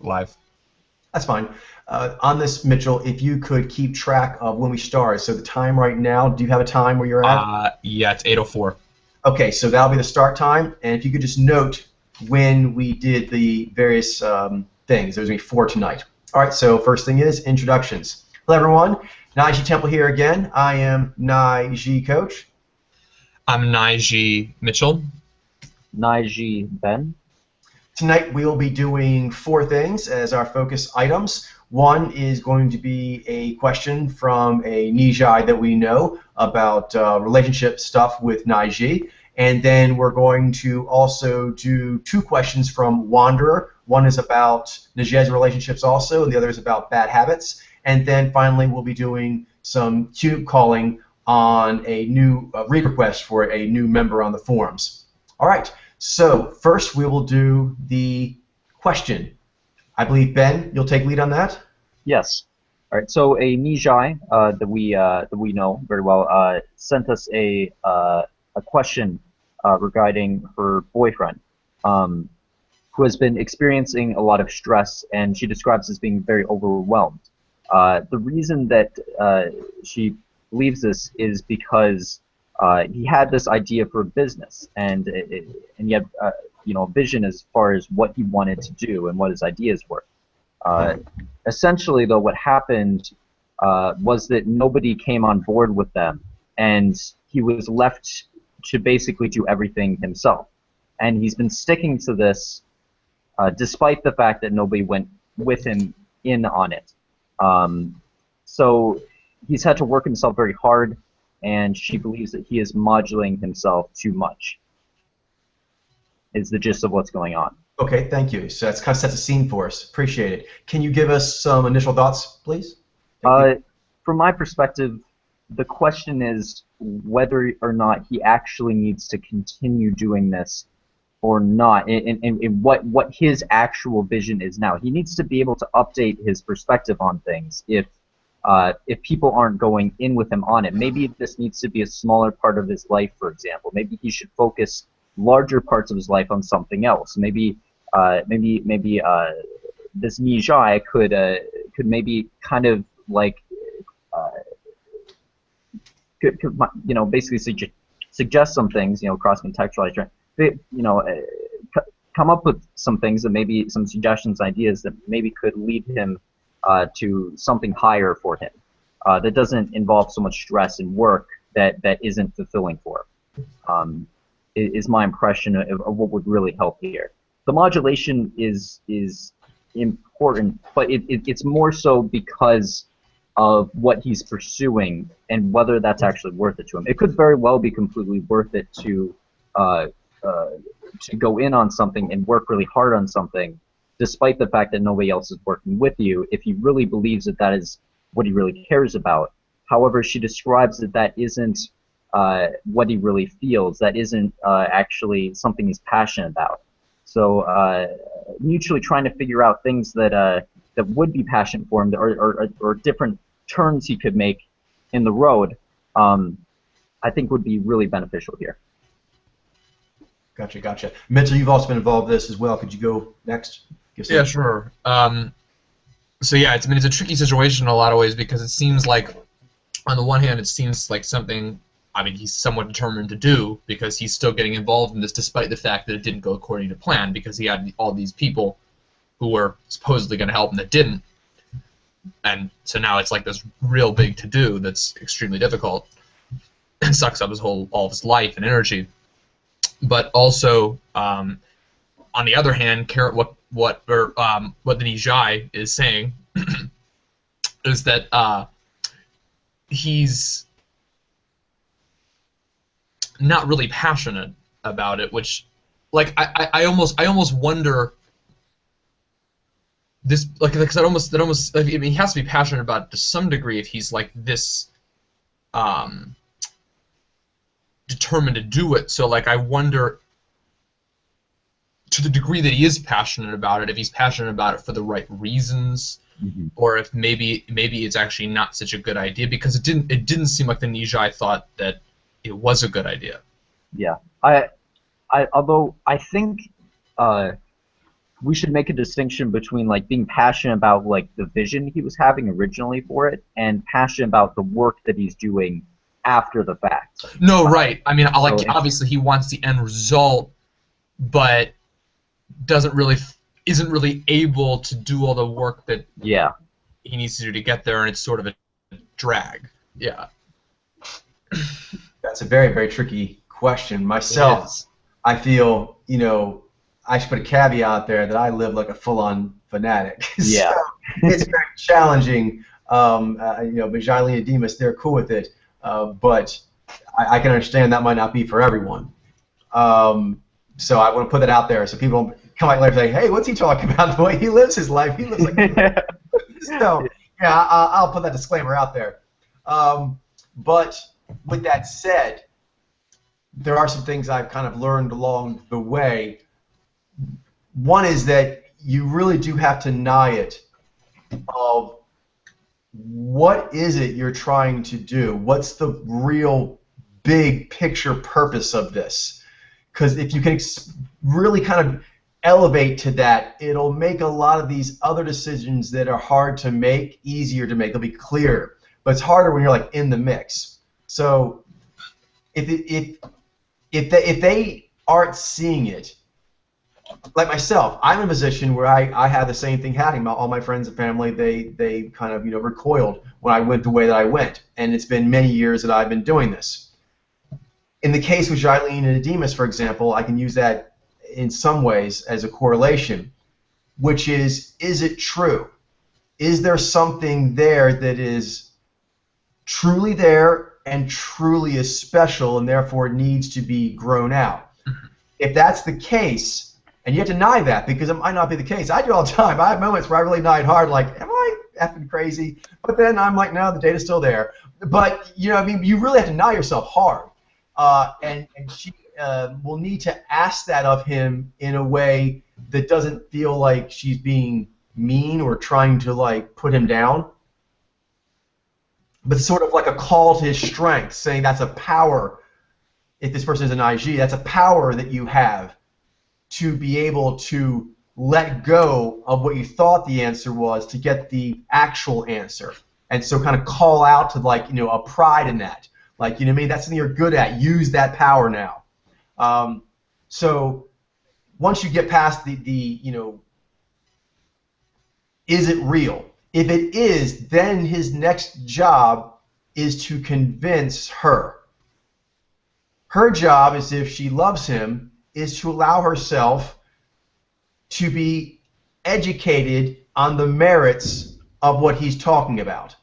Live. That's fine. On this, Mitchell, if you could keep track of when we started. So the time right now, do you have a time where you're at? Yeah, it's 8:04. Okay, so that'll be the start time. And if you could just note when we did the various things. There's going to be 4 tonight. All right, so first thing is introductions. Hello, everyone. Naiji Temple here again. I am Naiji Coach. I'm Naiji Mitchell. Naiji Ben. Tonight we will be doing 4 things as our focus items. One is going to be a question from a Nijai that we know about relationship stuff with Naiji. And then we're going to also do 2 questions from Wanderer. One is about Nijai's relationships also, and the other is about bad habits. And then finally we'll be doing some cube calling on a new read request for a new member on the forums. All right. So first we will do the question. I believe, Ben, you'll take lead on that? Yes. All right. So a Nijai that we know very well sent us a question regarding her boyfriend, who has been experiencing a lot of stress, and she describes as being very overwhelmed. The reason that she believes this is because he had this idea for a business, and he had a vision as far as what he wanted to do and what his ideas were. Essentially, though, what happened was that nobody came on board with them, and he was left to basically do everything himself. And he's been sticking to this despite the fact that nobody went with him in on it. So he's had to work himself very hard, and she believes that he is modulating himself too much, is the gist of what's going on. Okay, thank you. So that's kind of sets a scene for us. Appreciate it. Can you give us some initial thoughts, please? From my perspective, the question is whether or not he actually needs to continue doing this or not, and what his actual vision is now. He needs to be able to update his perspective on things if people aren't going in with him on it. Maybe this needs to be a smaller part of his life, for example. Maybe he should focus larger parts of his life on something else. Maybe this Nijai could maybe kind of like could basically suggest some things, cross-contextualize, come up with some things that maybe some suggestions, ideas that maybe could lead him to something higher for him that doesn't involve so much stress and work that isn't fulfilling for him. Is my impression of what would really help here. The modulation is important, but it's more so because of what he's pursuing and whether that's actually worth it to him. It could very well be completely worth it to go in on something and work really hard on something, despite the fact that nobody else is working with you, if he really believes that that is what he really cares about. However, she describes that that isn't what he really feels. That isn't actually something he's passionate about. So mutually trying to figure out things that would be passionate for him, or different turns he could make in the road, I think would be really beneficial here. Gotcha, gotcha. Mitchell, you've also been involved in this as well. Could you go next? Yeah, sure. So yeah, it's a tricky situation in a lot of ways, because it seems like, on the one hand, it seems like something, he's somewhat determined to do, because he's still getting involved in this despite the fact that it didn't go according to plan, because he had all these people who were supposedly going to help him that didn't. And so now it's like this real big to-do that's extremely difficult and sucks up all of his life and energy. But also, on the other hand, what the Nijai is saying is that he's not really passionate about it, which, like, I almost wonder this, like, because he has to be passionate about it to some degree if he's like this determined to do it. So, like, I wonder, to the degree that he is passionate about it, if he's passionate about it for the right reasons, or if maybe it's actually not such a good idea, because it didn't seem like the Nijai thought that it was a good idea. Yeah, although I think we should make a distinction between like being passionate about like the vision he was having originally for it and passionate about the work that he's doing after the fact. No, right. I mean, like So- obviously he wants the end result, but isn't really able to do all the work that Yeah. he needs to do to get there, and it's sort of a drag. Yeah. That's a very, very tricky question. Myself, It is. I feel, I should put a caveat out there that I live like a full-on fanatic. Yeah. So it's very challenging. But Jailene and Demas, they're cool with it. But I can understand that might not be for everyone. So I want to put that out there so people don't come back later and say, hey, what's he talking about? The way he lives his life, he lives like So, yeah, I'll put that disclaimer out there. But with that said, there are some things I've kind of learned along the way. One is that you really do have to nigh it of what is it you're trying to do? What's the real big picture purpose of this? Because if you can really kind of elevate to that, it'll make a lot of these other decisions that are hard to make easier to make. They'll be clearer, but it's harder when you're like in the mix. So if they aren't seeing it, like myself, I'm in a position where I had the same thing happening. All my friends and family, they kind of recoiled when I went the way that I went, and it's been many years that I've been doing this. In the case with Jailene and Demas, for example, I can use that in some ways as a correlation, which is it true? Is there something there that is truly there and truly is special and therefore needs to be grown out? If that's the case, and you have to deny that because it might not be the case. I do all the time. I have moments where I really deny it hard, like, am I effing crazy? But then I'm like, no, the data's still there. But, you really have to deny yourself hard. And she will need to ask that of him in a way that doesn't feel like she's being mean or trying to, like, put him down. But sort of like a call to his strength, saying that's a power. If this person is an IG, that's a power that you have to be able to let go of what you thought the answer was to get the actual answer. And so kind of call out to, like, a pride in that. Like, that's something you're good at. Use that power now. So once you get past the is it real? If it is, then his next job is to convince her. Her job is, if she loves him, is to allow herself to be educated on the merits of what he's talking about.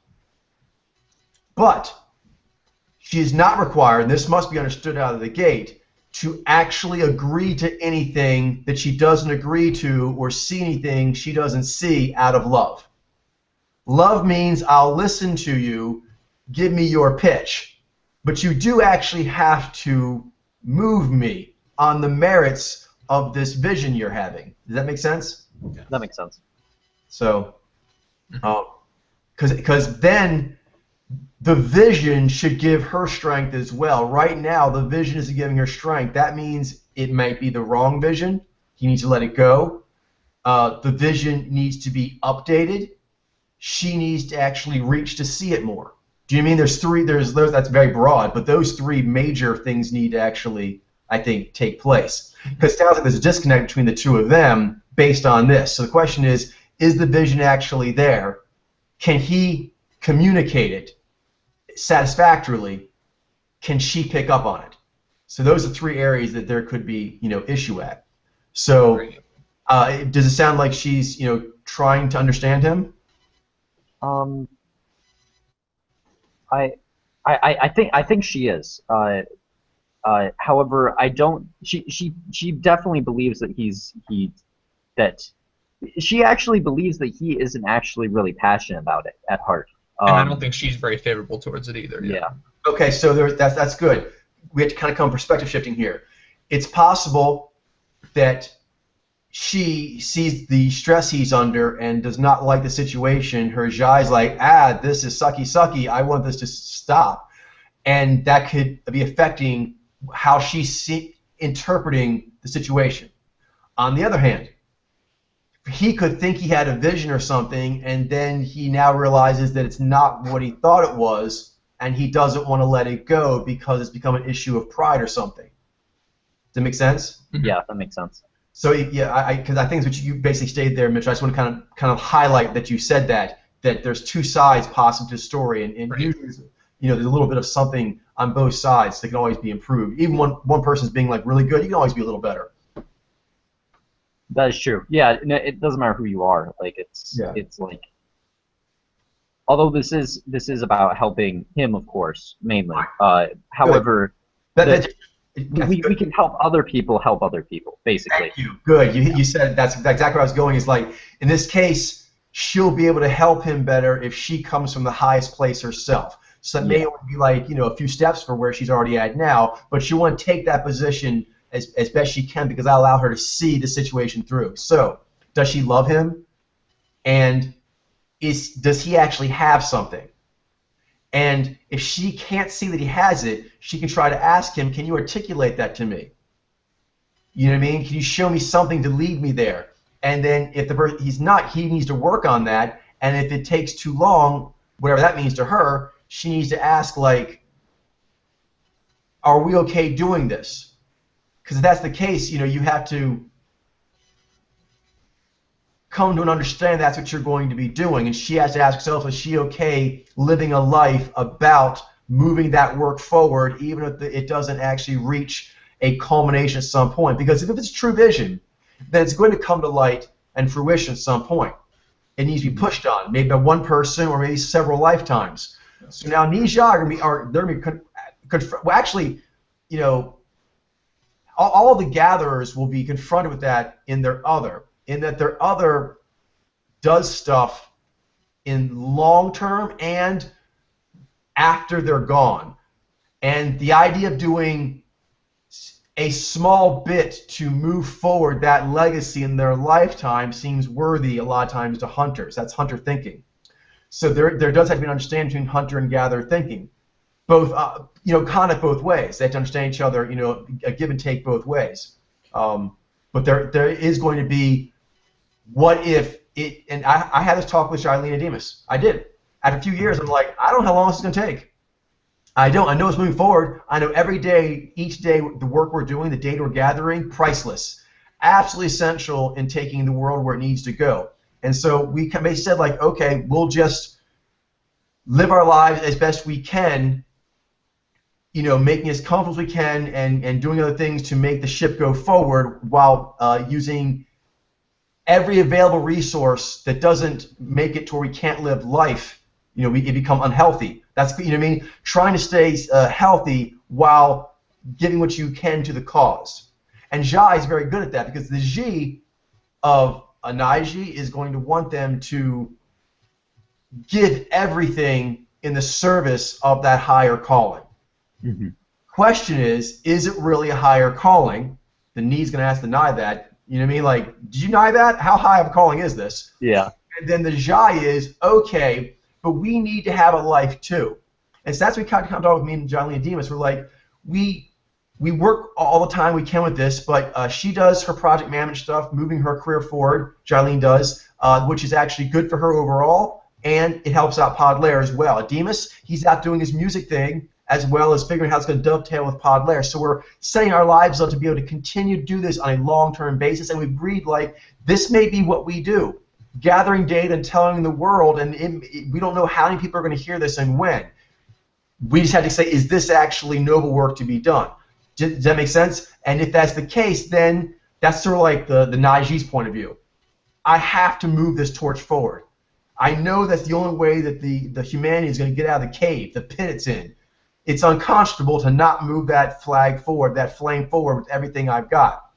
But she is not required, and this must be understood out of the gate, to actually agree to anything that she doesn't agree to or see anything she doesn't see out of love. Love means I'll listen to you, give me your pitch, but you do actually have to move me on the merits of this vision you're having. Does that make sense? Yeah. That makes sense. So, because then the vision should give her strength as well. Right now, the vision isn't giving her strength. That means it might be the wrong vision. You need to let it go. The vision needs to be updated. She needs to actually reach to see it more. Do you mean there's three? That's very broad, but those three major things need to actually, I think, take place. Because it sounds like there's a disconnect between the two of them based on this. So the question is the vision actually there? Can he communicate it satisfactorily? Can she pick up on it? So those are three areas that there could be, issue at. So does it sound like she's, trying to understand him? I think she is. However, I don't. She definitely believes that she actually believes that he isn't actually really passionate about it at heart. And I don't think she's very favorable towards it either. Yeah. Okay, so that's good. We have to kind of come perspective shifting here. It's possible that she sees the stress he's under and does not like the situation. Her Jai's like, this is sucky, I want this to stop. And that could be affecting how she's interpreting the situation. On the other hand, he could think he had a vision or something, and then he now realizes that it's not what he thought it was, and he doesn't want to let it go because it's become an issue of pride or something. Does that make sense? Yeah, that makes sense. So yeah, because I think it's what you basically stated there, Mitch. I just want to kind of highlight that you said that there's two sides possible to the story, and Right. usually, there's a little bit of something on both sides that can always be improved. Even when one person's being like really good, you can always be a little better. That is true. Yeah, no, it doesn't matter who you are. Like it's like, although this is about helping him, of course, mainly. However, we can help other people, basically. Thank you. Good. You said that's exactly where I was going. Is like in this case, she'll be able to help him better if she comes from the highest place herself. So that may only be like a few steps for where she's already at now, but she'll want to take that position as best she can because I allow her to see the situation through. So, does she love him? And does he actually have something? And if she can't see that he has it, she can try to ask him, can you articulate that to me? You know what I mean? Can you show me something to lead me there? And then if he's not, he needs to work on that. And if it takes too long, whatever that means to her, she needs to ask, like, are we okay doing this? Because if that's the case, you have to come to an understanding that's what you're going to be doing. And she has to ask herself, is she okay living a life about moving that work forward, even if it doesn't actually reach a culmination at some point? Because if it's true vision, then it's going to come to light and fruition at some point. It needs to be pushed on, maybe by one person or maybe several lifetimes. So now Nija are going to be well, actually, all the gatherers will be confronted with that in that their other does stuff in long term and after they're gone. And the idea of doing a small bit to move forward that legacy in their lifetime seems worthy a lot of times to hunters. That's hunter thinking. So there does have to be an understanding between hunter and gatherer thinking. Both, kind of both ways. They have to understand each other, a give and take both ways. But there is going to be, what if it, and I had this talk with Charlene Demas. I did. After a few years, I'm like, I don't know how long this is going to take. I don't. I know it's moving forward. I know every day, each day, the work we're doing, the data we're gathering, priceless. Absolutely essential in taking the world where it needs to go. And so we said, like, okay, we'll just live our lives as best we can, making as comfortable as we can and doing other things to make the ship go forward while using every available resource that doesn't make it to where we can't live life. We become unhealthy. That's, what I mean? Trying to stay healthy while giving what you can to the cause. And Jai is very good at that because the Ji of a Naiji is going to want them to give everything in the service of that higher calling. Mm-hmm. Question is it really a higher calling? The Ni's going to ask the Nai that. You know what I mean? Like, did you Nai that? How high of a calling is this? Yeah. And then the Jai is, okay, but we need to have a life too. And so that's what we kind of talk with me and Jolene Demas. We're like, we work all the time we can with this, but she does her project management stuff, moving her career forward. Jolene does, which is actually good for her overall, and it helps out Podlair as well. Demas, he's out doing his music thing as well as figuring out how it's going to dovetail with Podlair. So we're setting our lives up to be able to continue to do this on a long-term basis, and we've agreed, like, this may be what we do. Gathering data and telling the world, and we don't know how many people are going to hear this and when. We just had to say, is this actually noble work to be done? Does that make sense? And if that's the case, then that's sort of like the Naiji's point of view. I have to move this torch forward. I know that's the only way that the humanity is going to get out of the cave, the pit it's in. It's unconscionable to not move that flag forward, that flame forward with everything I've got.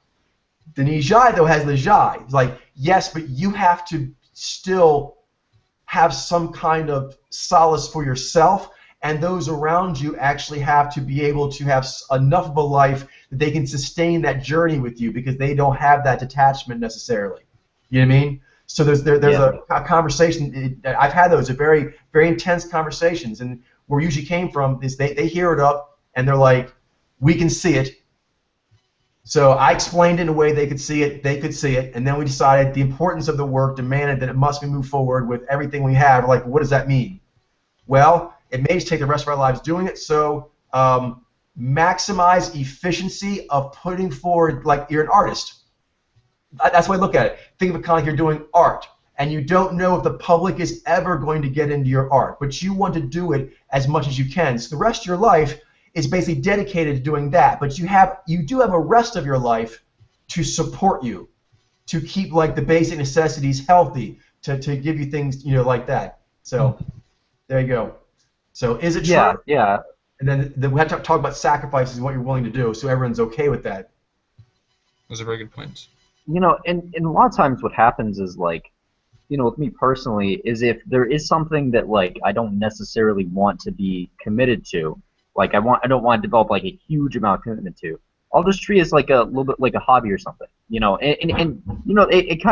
The Nijai, though, has the Jai. It's like, yes, but you have to still have some kind of solace for yourself, and those around you actually have to be able to have enough of a life that they can sustain that journey with you because they don't have that detachment necessarily. You know what I mean? So there's a conversation. I've had those, very, very intense conversations, and where it usually came from is they hear it up and they're like, we can see it. So I explained it in a way they could see it, and then we decided the importance of the work demanded that it must be moved forward with everything we have. Like, what does that mean? Well, it may just take the rest of our lives doing it, so maximize efficiency of putting forward, like you're an artist. That's the way I look at it. Think of it kind of like you're doing art, and you don't know if the public is ever going to get into your art, but you want to do it as much as you can. So the rest of your life is basically dedicated to doing that, but you do have a rest of your life to support you, to keep like the basic necessities healthy, to give you things like that. So there you go. So is it true? Yeah, yeah. And then we have to talk about sacrifices and what you're willing to do, so everyone's okay with that. Those are very good points. And a lot of times what happens is like, with me personally, is if there is something that like I don't necessarily want to be committed to, like I don't want to develop like a huge amount of commitment to, I'll just treat it as like a little bit like a hobby or something, and it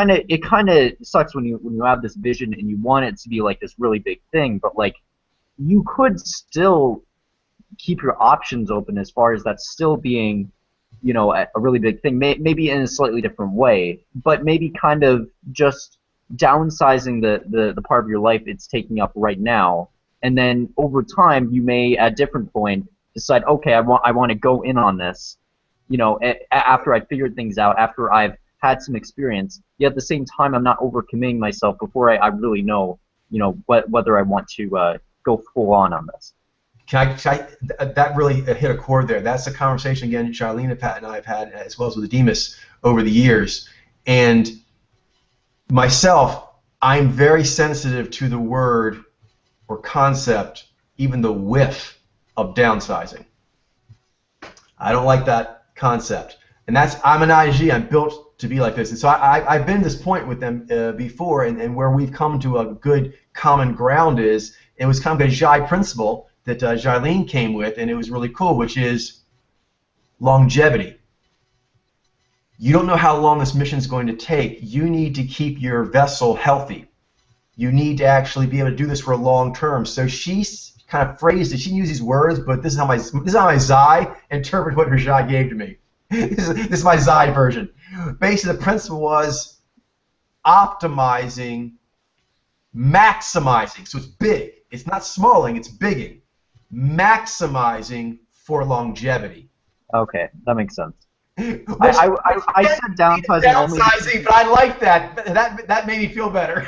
kind of sucks when you have this vision and you want it to be like this really big thing, but like you could still keep your options open as far as that still being a really big thing, maybe in a slightly different way, but maybe kind of just downsizing the part of your life it's taking up right now, and then over time you may at a different point decide, okay, I want to go in on this, after I figured things out, after I've had some experience, yet at the same time I'm not overcommitting myself before I really know, whether I want to go full on this. That really hit a chord there. That's a conversation, again, Charlene and Pat and I have had, as well as with Demas, over the years. And myself, I'm very sensitive to the word or concept, even the whiff of downsizing. I don't like that concept. And I'm an IG. I'm built to be like this. And so I've been to this point with them before, and where we've come to a good common ground is, it was kind of a Jai principle that Jailene came with, and it was really cool, which is longevity. You don't know how long this mission is going to take. You need to keep your vessel healthy. You need to actually be able to do this for a long term. So she kind of phrased it. She used these words, but this is how my Zai interpreted what her Jai gave to me. This is my Zai version. Basically, the principle was optimizing, maximizing. So it's big. It's not smalling. It's bigging. Maximizing for longevity. Okay, that makes sense. I said downsizing only. But I like that. That made me feel better.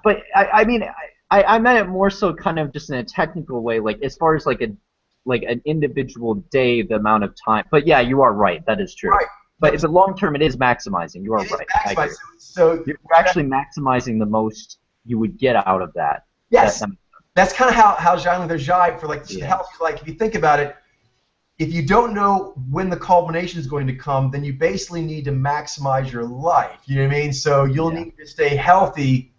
But I mean, I meant it more so kind of just in a technical way, like as far as like an individual day, the amount of time. But yeah, you are right. That is true. Right. But the long term, it is maximizing. You are right. So you're actually maximizing the most you would get out of that. Yes. That's kind of how there's Jai for like health. Like if you think about it, if you don't know when the culmination is going to come, then you basically need to maximize your life. You know what I mean? So you'll need to stay healthy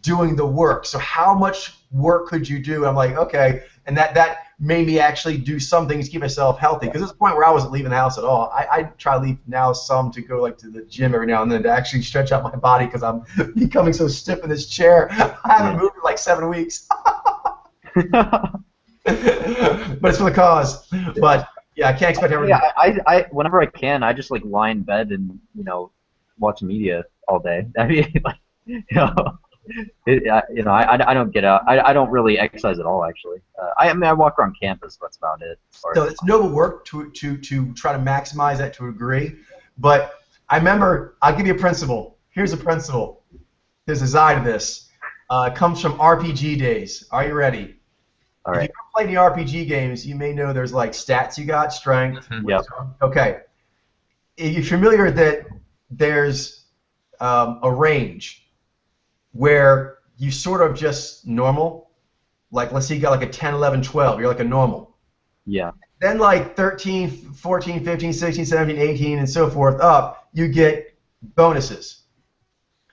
doing the work. So how much work could you do? I'm like, okay, and that made me actually do some things to keep myself healthy. Because there's a point where I wasn't leaving the house at all. I try to leave now some to go like to the gym every now and then to actually stretch out my body because I'm becoming so stiff in this chair. I haven't moved in like 7 weeks. But it's for the cause. But yeah, I can't expect everything. Yeah, I whenever I can, I just like lie in bed and watch media all day. I mean, like, I don't get out. I don't really exercise at all, actually. I mean, I walk around campus. That's about it. So it's noble work to try to maximize that to a degree. But I remember, I'll give you a principle. Here's a principle. There's a side of this. It comes from RPG days. Are you ready? All right. If you play the RPG games, you may know there's like stats you got, strength. Yep. Okay. If you're familiar that there's a range where you sort of just normal, like let's say you got like a 10, 11, 12, you're like a normal. Yeah. Then like 13, 14, 15, 16, 17, 18, and so forth up, you get bonuses.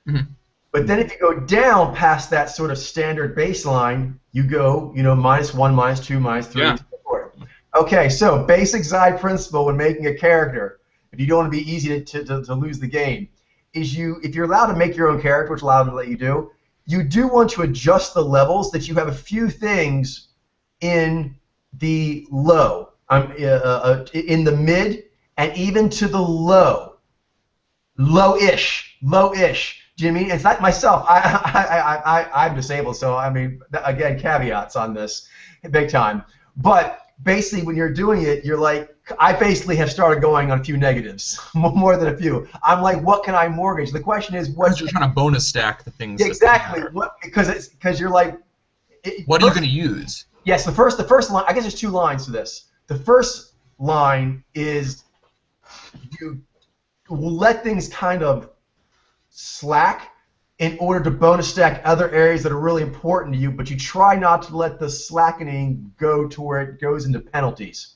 Mm-hmm. But then if you go down past that sort of standard baseline, you go, -1, -2, -3, Yeah. and so forth. Okay, so basic Zai principle when making a character, if you don't want to be easy to lose the game, is if you're allowed to make your own character, which allows them to let you do want to adjust the levels that you have a few things in the low, in the mid, and even to the low-ish. Do you know what I mean? It's not myself. I'm disabled, so I mean, again, caveats on this, big time. But basically, when you're doing it, you're like, I basically have started going on a few negatives, more than a few. I'm like, what can I mortgage? The question is, what you're trying to bonus stack the things. Exactly. Because you're like, what are you going to use? Yes, the first line. I guess there's 2 lines to this. The first line is you let things kind of slack in order to bonus stack other areas that are really important to you, but you try not to let the slackening go to where it goes into penalties.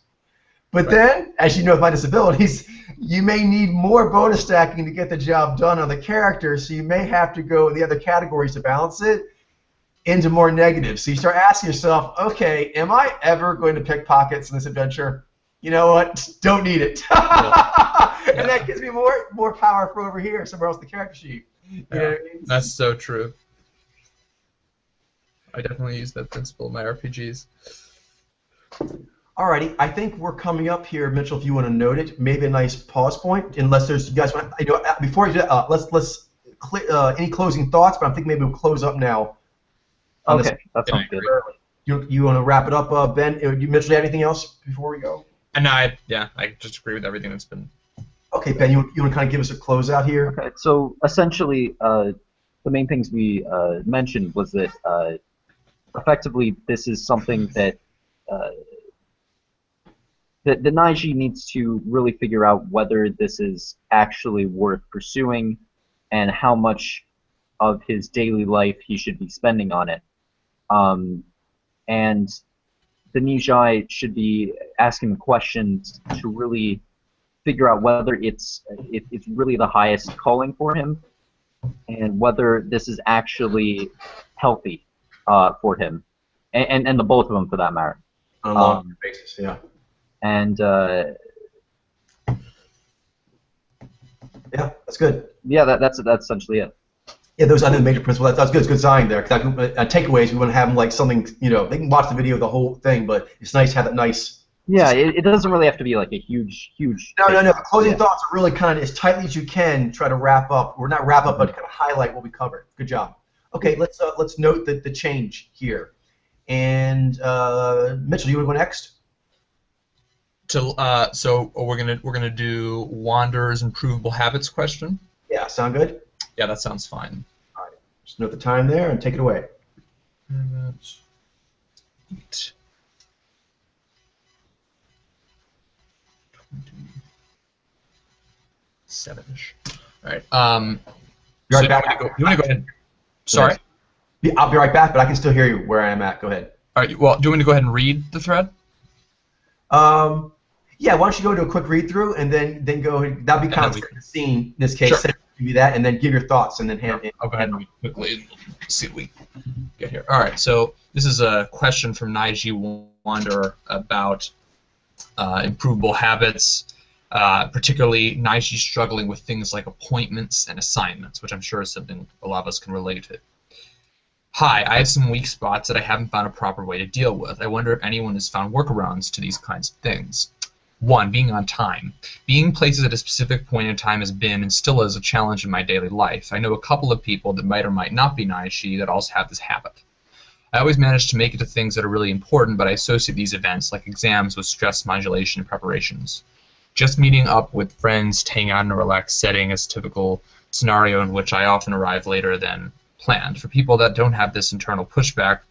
But then, as you know with my disabilities, you may need more bonus stacking to get the job done on the character, so you may have to go in the other categories to balance it into more negatives. So you start asking yourself, okay, am I ever going to pick pockets in this adventure? You know what? Don't need it. And that gives me more power for over here, somewhere else in the character sheet. You know what I mean? That's so true. I definitely use that principle in my RPGs. Alrighty, I think we're coming up here, Mitchell. If you want to note it, maybe a nice pause point. Unless there's, you guys want, before you do that, let's any closing thoughts. But I think maybe we'll close up now. Okay, that sounds good. You want to wrap it up, Ben? Mitchell, anything else before we go? And I just agree with everything that's been. Okay, Ben, you want to kind of give us a closeout here? Okay, so essentially, the main things we mentioned was that effectively this is something that the Naiji needs to really figure out whether this is actually worth pursuing and how much of his daily life he should be spending on it. And the Nijai should be asking the questions to really figure out whether it's really the highest calling for him and whether this is actually healthy for him, and the both of them for that matter. On a long basis, yeah. And yeah, that's good. Yeah, that's essentially it. Yeah, those are the major principles. That's good. It's good design there. Takeaways, we want to have them like something, they can watch the video, the whole thing, but it's nice to have that nice. Yeah, it doesn't really have to be like a huge. No. Closing thoughts are really kind of as tightly as you can. Try to wrap up, or not wrap up, but kind of highlight what we covered. Good job. Okay, let's note the change here. And Mitchell, you want to go next? So we're gonna do Wanderer's improvable habits question. Yeah, sound good? Yeah, that sounds fine. All right, just note the time there and take it away. 8. 27-ish. All right. Be right back. You want to go ahead? Sorry. I'll be right back, but I can still hear you where I am at. Go ahead. All right. Well, do you want me to go ahead and read the thread? Yeah. Why don't you go do a quick read through and then go? That'd be kind of the scene in this case. Sure. Give you that and then give your thoughts and then hand it. I'll go ahead and read quickly. Let's see what we get here. All right. So this is a question from Naiji Wanderer about improvable habits. Particularly Naiji struggling with things like appointments and assignments, which I'm sure is something a lot of us can relate to. Hi, I have some weak spots that I haven't found a proper way to deal with. I wonder if anyone has found workarounds to these kinds of things. 1. Being on time. Being places at a specific point in time has been and still is a challenge in my daily life. I know a couple of people that might or might not be Naiji that also have this habit. I always manage to make it to things that are really important, but I associate these events, like exams, with stress modulation and preparations. Just meeting up with friends to hang out in a relaxed setting is a typical scenario in which I often arrive later than planned. For people that don't have this internal pushback,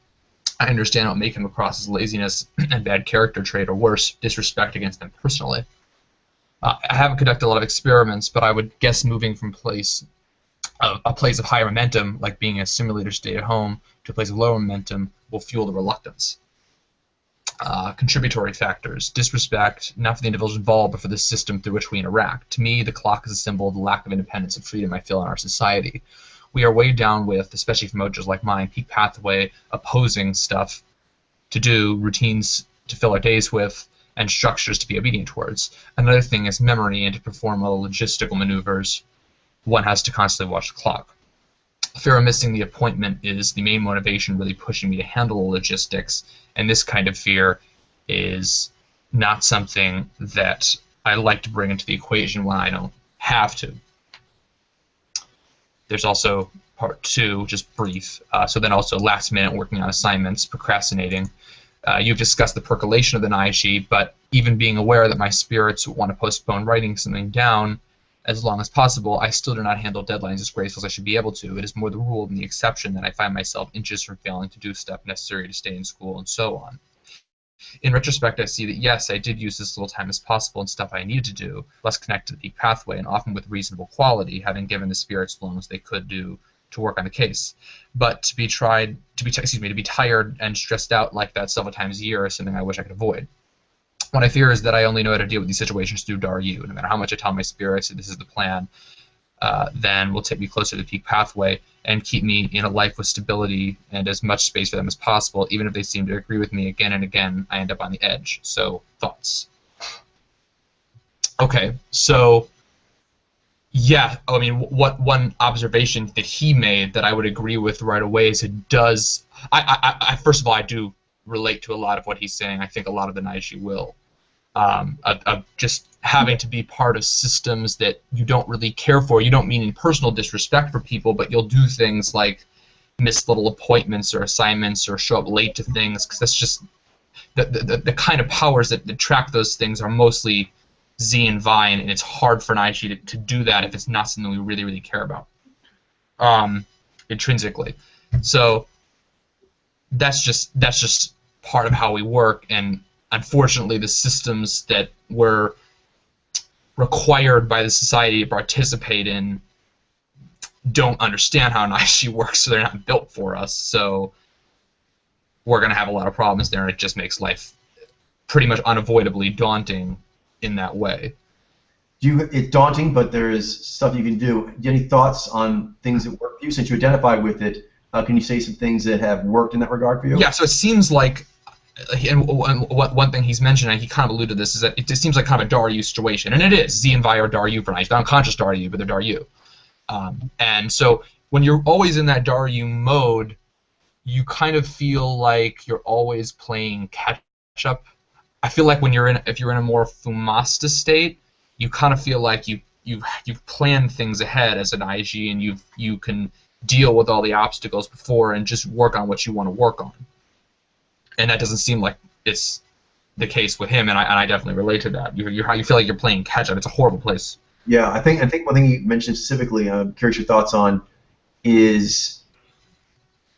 I understand it will make them across as laziness and bad character trait, or worse, disrespect against them personally. I haven't conducted a lot of experiments, but I would guess moving from a place of higher momentum, like being a simulator state at home, to a place of lower momentum will fuel the reluctance. Contributory factors. Disrespect, not for the individuals involved, but for the system through which we interact. To me, the clock is a symbol of the lack of independence and freedom I feel in our society. We are weighed down with, especially for mojos like mine, peak pathway, opposing stuff to do, routines to fill our days with, and structures to be obedient towards. Another thing is memory, and to perform all logistical maneuvers, one has to constantly watch the clock. Fear of missing the appointment is the main motivation really pushing me to handle the logistics, and this kind of fear is not something that I like to bring into the equation when I don't have to. There's also part 2, just brief. So then also last minute working on assignments, procrastinating. You've discussed the percolation of the Naiji, but even being aware that my spirits want to postpone writing something down as long as possible, I still do not handle deadlines as graceful as I should be able to. It is more the rule than the exception that I find myself inches from failing to do stuff necessary to stay in school and so on. In retrospect, I see that yes, I did use as little time as possible in stuff I needed to do, less connected to the peak pathway, and often with reasonable quality, having given the spirits as long as they could do to work on the case. But to be tired and stressed out like that several times a year is something I wish I could avoid. What I fear is that I only know how to deal with these situations through Daryu. No matter how much I tell my spirits that this is the plan, then will take me closer to the peak pathway and keep me in a life with stability and as much space for them as possible. Even if they seem to agree with me again and again, I end up on the edge. So, thoughts? Okay, so yeah, I mean, one observation that he made that I would agree with right away is it does. I first of all, I do relate to a lot of what he's saying. I think a lot of the Naiji will. Of just having to be part of systems that you don't really care for. You don't mean in personal disrespect for people, but you'll do things like miss little appointments or assignments or show up late to things, because that's just the kind of powers that track those things are mostly Z and Vine, and it's hard for Naiji to do that if it's not something we really, really care about intrinsically. So that's just part of how we work, and unfortunately the systems that were required by the society to participate in don't understand how Naiji works, so they're not built for us. So we're going to have a lot of problems there, and it just makes life pretty much unavoidably daunting in that way. It's daunting, but there's stuff you can do. Do you have any thoughts on things that work for you? Since you identify with it, can you say some things that have worked in that regard for you? Yeah, so it seems like, and one thing he's mentioned, and he kind of alluded to this, is that it just seems like kind of a Daryu situation, and it is. Z and Vi are Daryu for Naiji. They're unconscious Daryu, but they're Daryu. And so when you're always in that Daryu mode, you kind of feel like you're always playing catch-up. I feel like when if you're in a more Fumasta state, you kind of feel like you've planned things ahead as an IG, and you can deal with all the obstacles before and just work on what you want to work on. And that doesn't seem like it's the case with him, and I definitely relate to that. You feel like you're playing catch-up. It's a horrible place. Yeah, I think one thing you mentioned specifically, I'm curious your thoughts on, is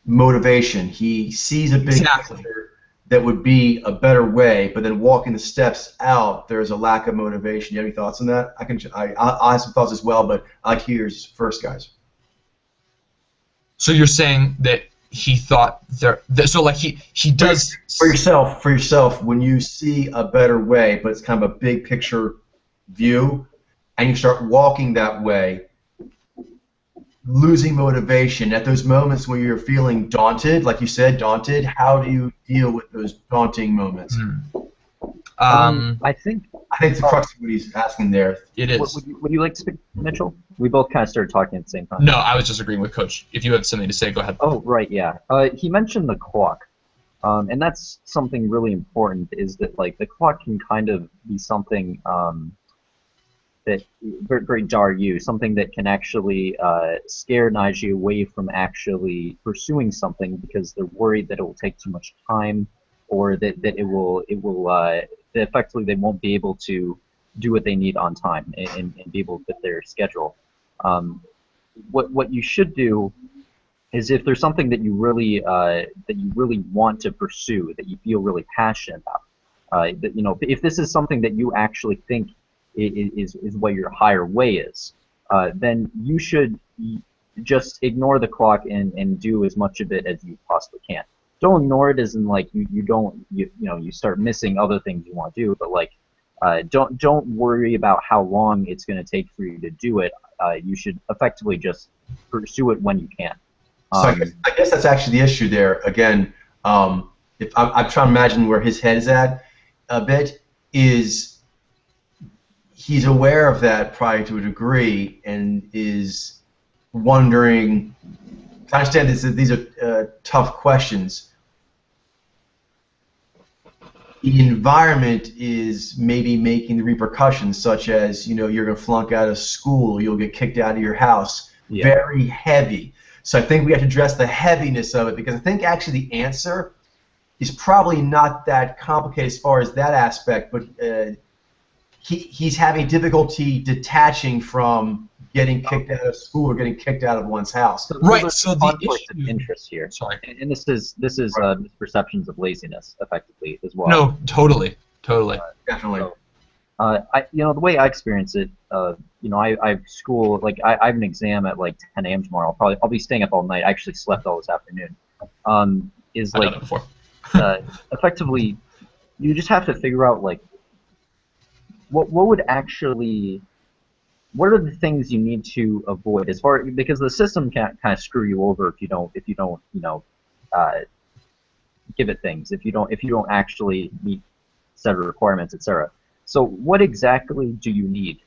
motivation. He sees a big picture that would be a better way, but then walking the steps out, there's a lack of motivation. Do you have any thoughts on that? I have some thoughts as well, but I'd like to hear yours first, guys. So you're saying that he thought so like he does for yourself when you see a better way, but it's kind of a big picture view, and you start walking that way, losing motivation at those moments when you're feeling daunted, like you said, daunted. How do you deal with those daunting moments? I think the crux of what he's asking there. It is. Would you like to speak, Mitchell? We both kind of started talking at the same time. No, I was just agreeing with Coach. If you have something to say, go ahead. Oh, right, yeah. He mentioned the clock, and that's something really important. Is that like the clock can kind of be something that very Daryu, something that can actually scare Naiji away from actually pursuing something because they're worried that it will take too much time, or that it will that effectively they won't be able to do what they need on time and be able to fit their schedule. What you should do is, if there's something that you really want to pursue, that you feel really passionate about, that if this is something that you actually think is what your higher way is, then you should just ignore the clock and do as much of it as you possibly can. Don't ignore it as in like you start missing other things you want to do, but like don't worry about how long it's going to take for you to do it. You should effectively just pursue it when you can. So I guess that's actually the issue there. Again, if I'm trying to imagine where his head is at a bit, is he's aware of that probably to a degree and is wondering. I understand these are tough questions. the environment is maybe making the repercussions, such as, you're going to flunk out of school, you'll get kicked out of your house, very heavy. So I think we have to address the heaviness of it, because I think actually the answer is probably not that complicated as far as that aspect, but he's having difficulty detaching from getting kicked out of school or getting kicked out of one's house. Right. So the conflict issue, of interest here. Sorry. And this is misperceptions of laziness, effectively, as well. No, totally. Definitely. So, the way I experience it, I have school, like I have an exam at like 10 a.m. tomorrow. I'll be staying up all night. I actually slept all this afternoon. Is I've like done it before. effectively, you just have to figure out like what would actually, what are the things you need to avoid because the system can kind of screw you over if you don't give it things, if you don't actually meet set of requirements, etc. So what exactly do you need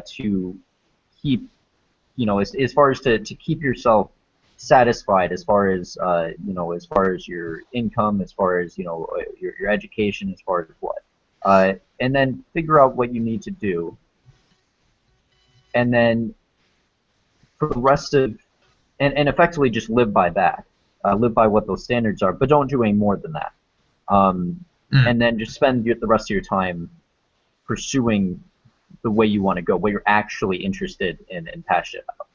to keep, as far as to keep yourself satisfied, as far as as far as your income, as far as your education, as far as what, and then figure out what you need to do, and then for the rest of, and effectively just live by that, live by what those standards are, but don't do any more than that, and then just spend the rest of your time pursuing the way you want to go, what you're actually interested in and passionate about.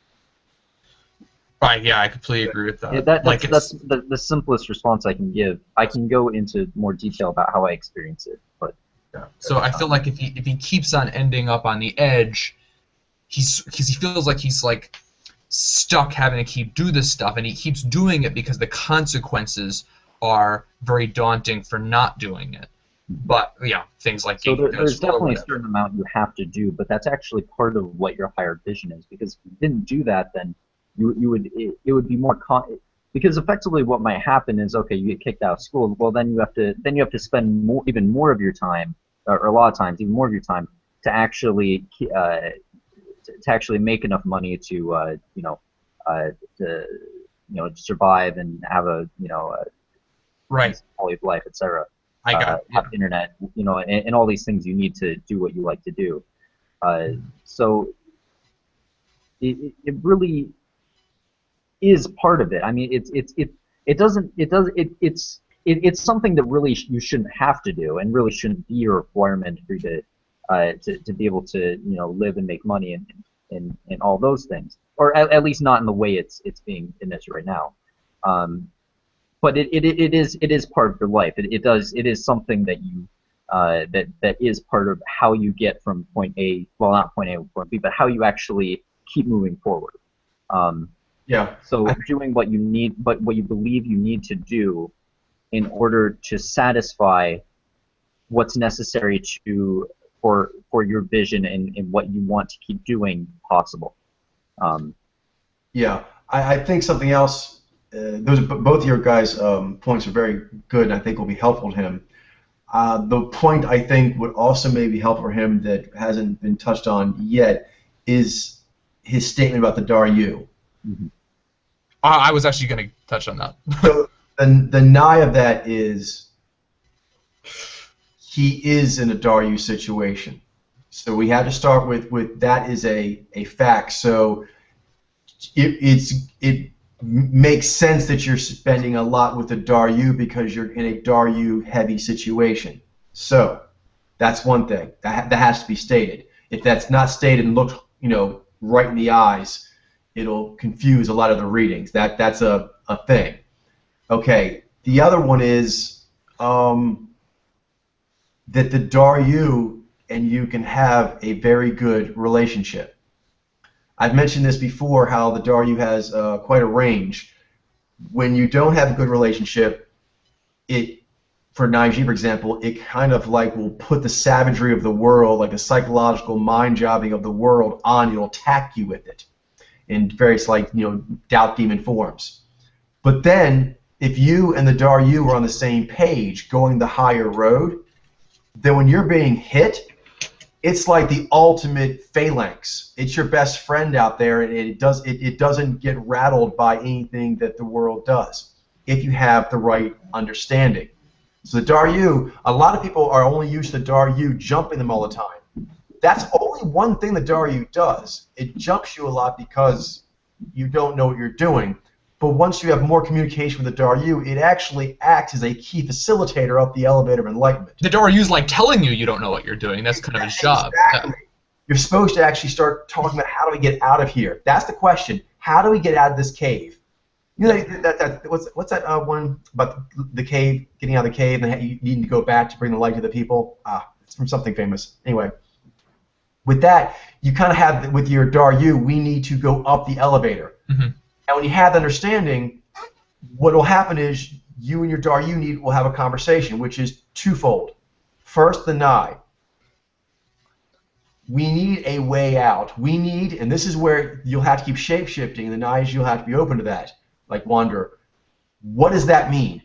Right, yeah, I completely agree with that. Yeah, that's the simplest response I can give. I can go into more detail about how I experience it, but yeah. So I feel like if he keeps on ending up on the edge, because he feels like he's like stuck having to do this stuff, and he keeps doing it because the consequences are very daunting for not doing it. But yeah, things like there's definitely a certain amount you have to do, but that's actually part of what your higher vision is. Because if you didn't do that, then it would be more because effectively what might happen is, okay, you get kicked out of school. Well, then you have to spend even more of your time, or a lot of times even more of your time, to actually make enough money to survive and have a right quality of life, etc. I got have internet, and all these things you need to do what you like to do. So it really is part of it. I mean, it's something that really you shouldn't have to do, and really shouldn't be a requirement for you to be able to live and make money and all those things, or at least not in the way it's being in this right now. But it is part of your life. It is something that you that is part of how you get from point A, well, not point A to point B, but how you actually keep moving forward. Yeah. So doing what you need, but what you believe you need to do in order to satisfy what's necessary for your vision and what you want to keep doing possible. Yeah, I think something else. Both of your guys' points are very good, and I think will be helpful to him. The point I think would also maybe help for him that hasn't been touched on yet is his statement about the Daryu. Mm-hmm. I was actually going to touch on that. So the nigh of that is he is in a Daryu situation. So we have to start with that is a fact. So it makes sense that you're spending a lot with the Daryu because you're in a Daryu heavy situation. So that's one thing that has to be stated. If that's not stated and looked right in the eyes, it'll confuse a lot of the readings. That's a thing. Okay. The other one is that the Daryu and you can have a very good relationship. I've mentioned this before, how the Daryu has quite a range. When you don't have a good relationship, for Naiji, for example, it kind of like will put the savagery of the world, like the psychological mind jobbing of the world on. It'll attack you with it in various doubt demon forms. But then, if you and the Daryu are on the same page, going the higher road, then when you're being hit, it's like the ultimate phalanx. It's your best friend out there, and it doesn't get rattled by anything that the world does if you have the right understanding. So the Daryu, a lot of people are only used to the Daryu jumping them all the time. That's only one thing the Daryu does. It jumps you a lot because you don't know what you're doing. But once you have more communication with the Daryu, it actually acts as a key facilitator up the elevator of enlightenment. The Daryu's like telling you don't know what you're doing. That's kind of his job. Exactly. Yeah. You're supposed to actually start talking about how do we get out of here. That's the question. How do we get out of this cave? You know, what's that one about the cave, getting out of the cave, and you need to go back to bring the light to the people? It's from something famous. Anyway, with that, you kind of have, with your Daryu, we need to go up the elevator. Mm-hmm. And when you have the understanding, what will happen is you and your Daryu will have a conversation, which is twofold. First, the Nai. We need a way out. We need, and this is where you'll have to keep shape-shifting, and the Nais, you'll have to be open to that. Like Wanderer, what does that mean?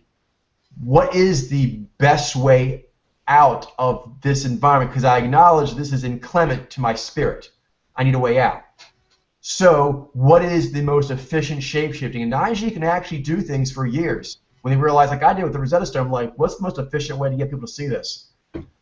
What is the best way out of this environment? Because I acknowledge this is inclement to my spirit. I need a way out. So what is the most efficient shape-shifting? And Naiji can actually do things for years. When they realize, like I did with the Rosetta Stone, like, what's the most efficient way to get people to see this?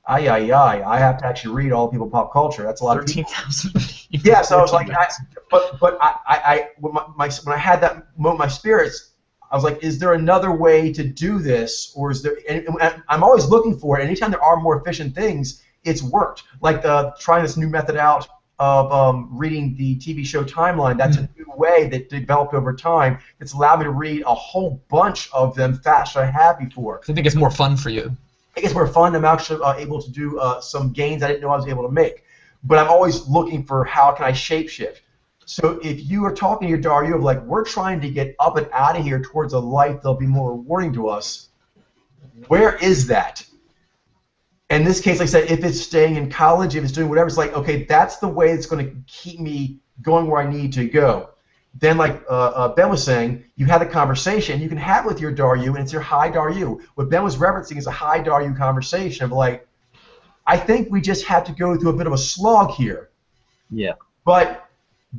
I have to actually read all people pop culture. That's a lot of people. 13,000. Yeah, so I was like, when I had that moment, my spirits, I was like, is there another way to do this, or is there? And I'm always looking for it. Anytime there are more efficient things, it's worked. Like trying this new method out of reading the TV show Timeline. That's a new way that developed over time. It's allowed me to read a whole bunch of them faster than I had before. I think it's more fun for you. It gets more fun. I'm actually able to do some gains I didn't know I was able to make. But I'm always looking for how can I shapeshift. So if you are talking to your Daryu of like, we're trying to get up and out of here towards a life that'll be more rewarding to us, where is that? In this case, like I said, if it's staying in college, if it's doing whatever, it's like, okay, that's the way it's going to keep me going where I need to go. Then, like Ben was saying, you had a conversation. You can have it with your Daryu, and it's your high Daryu. What Ben was referencing is a high Daryu conversation of like, I think we just have to go through a bit of a slog here. Yeah. But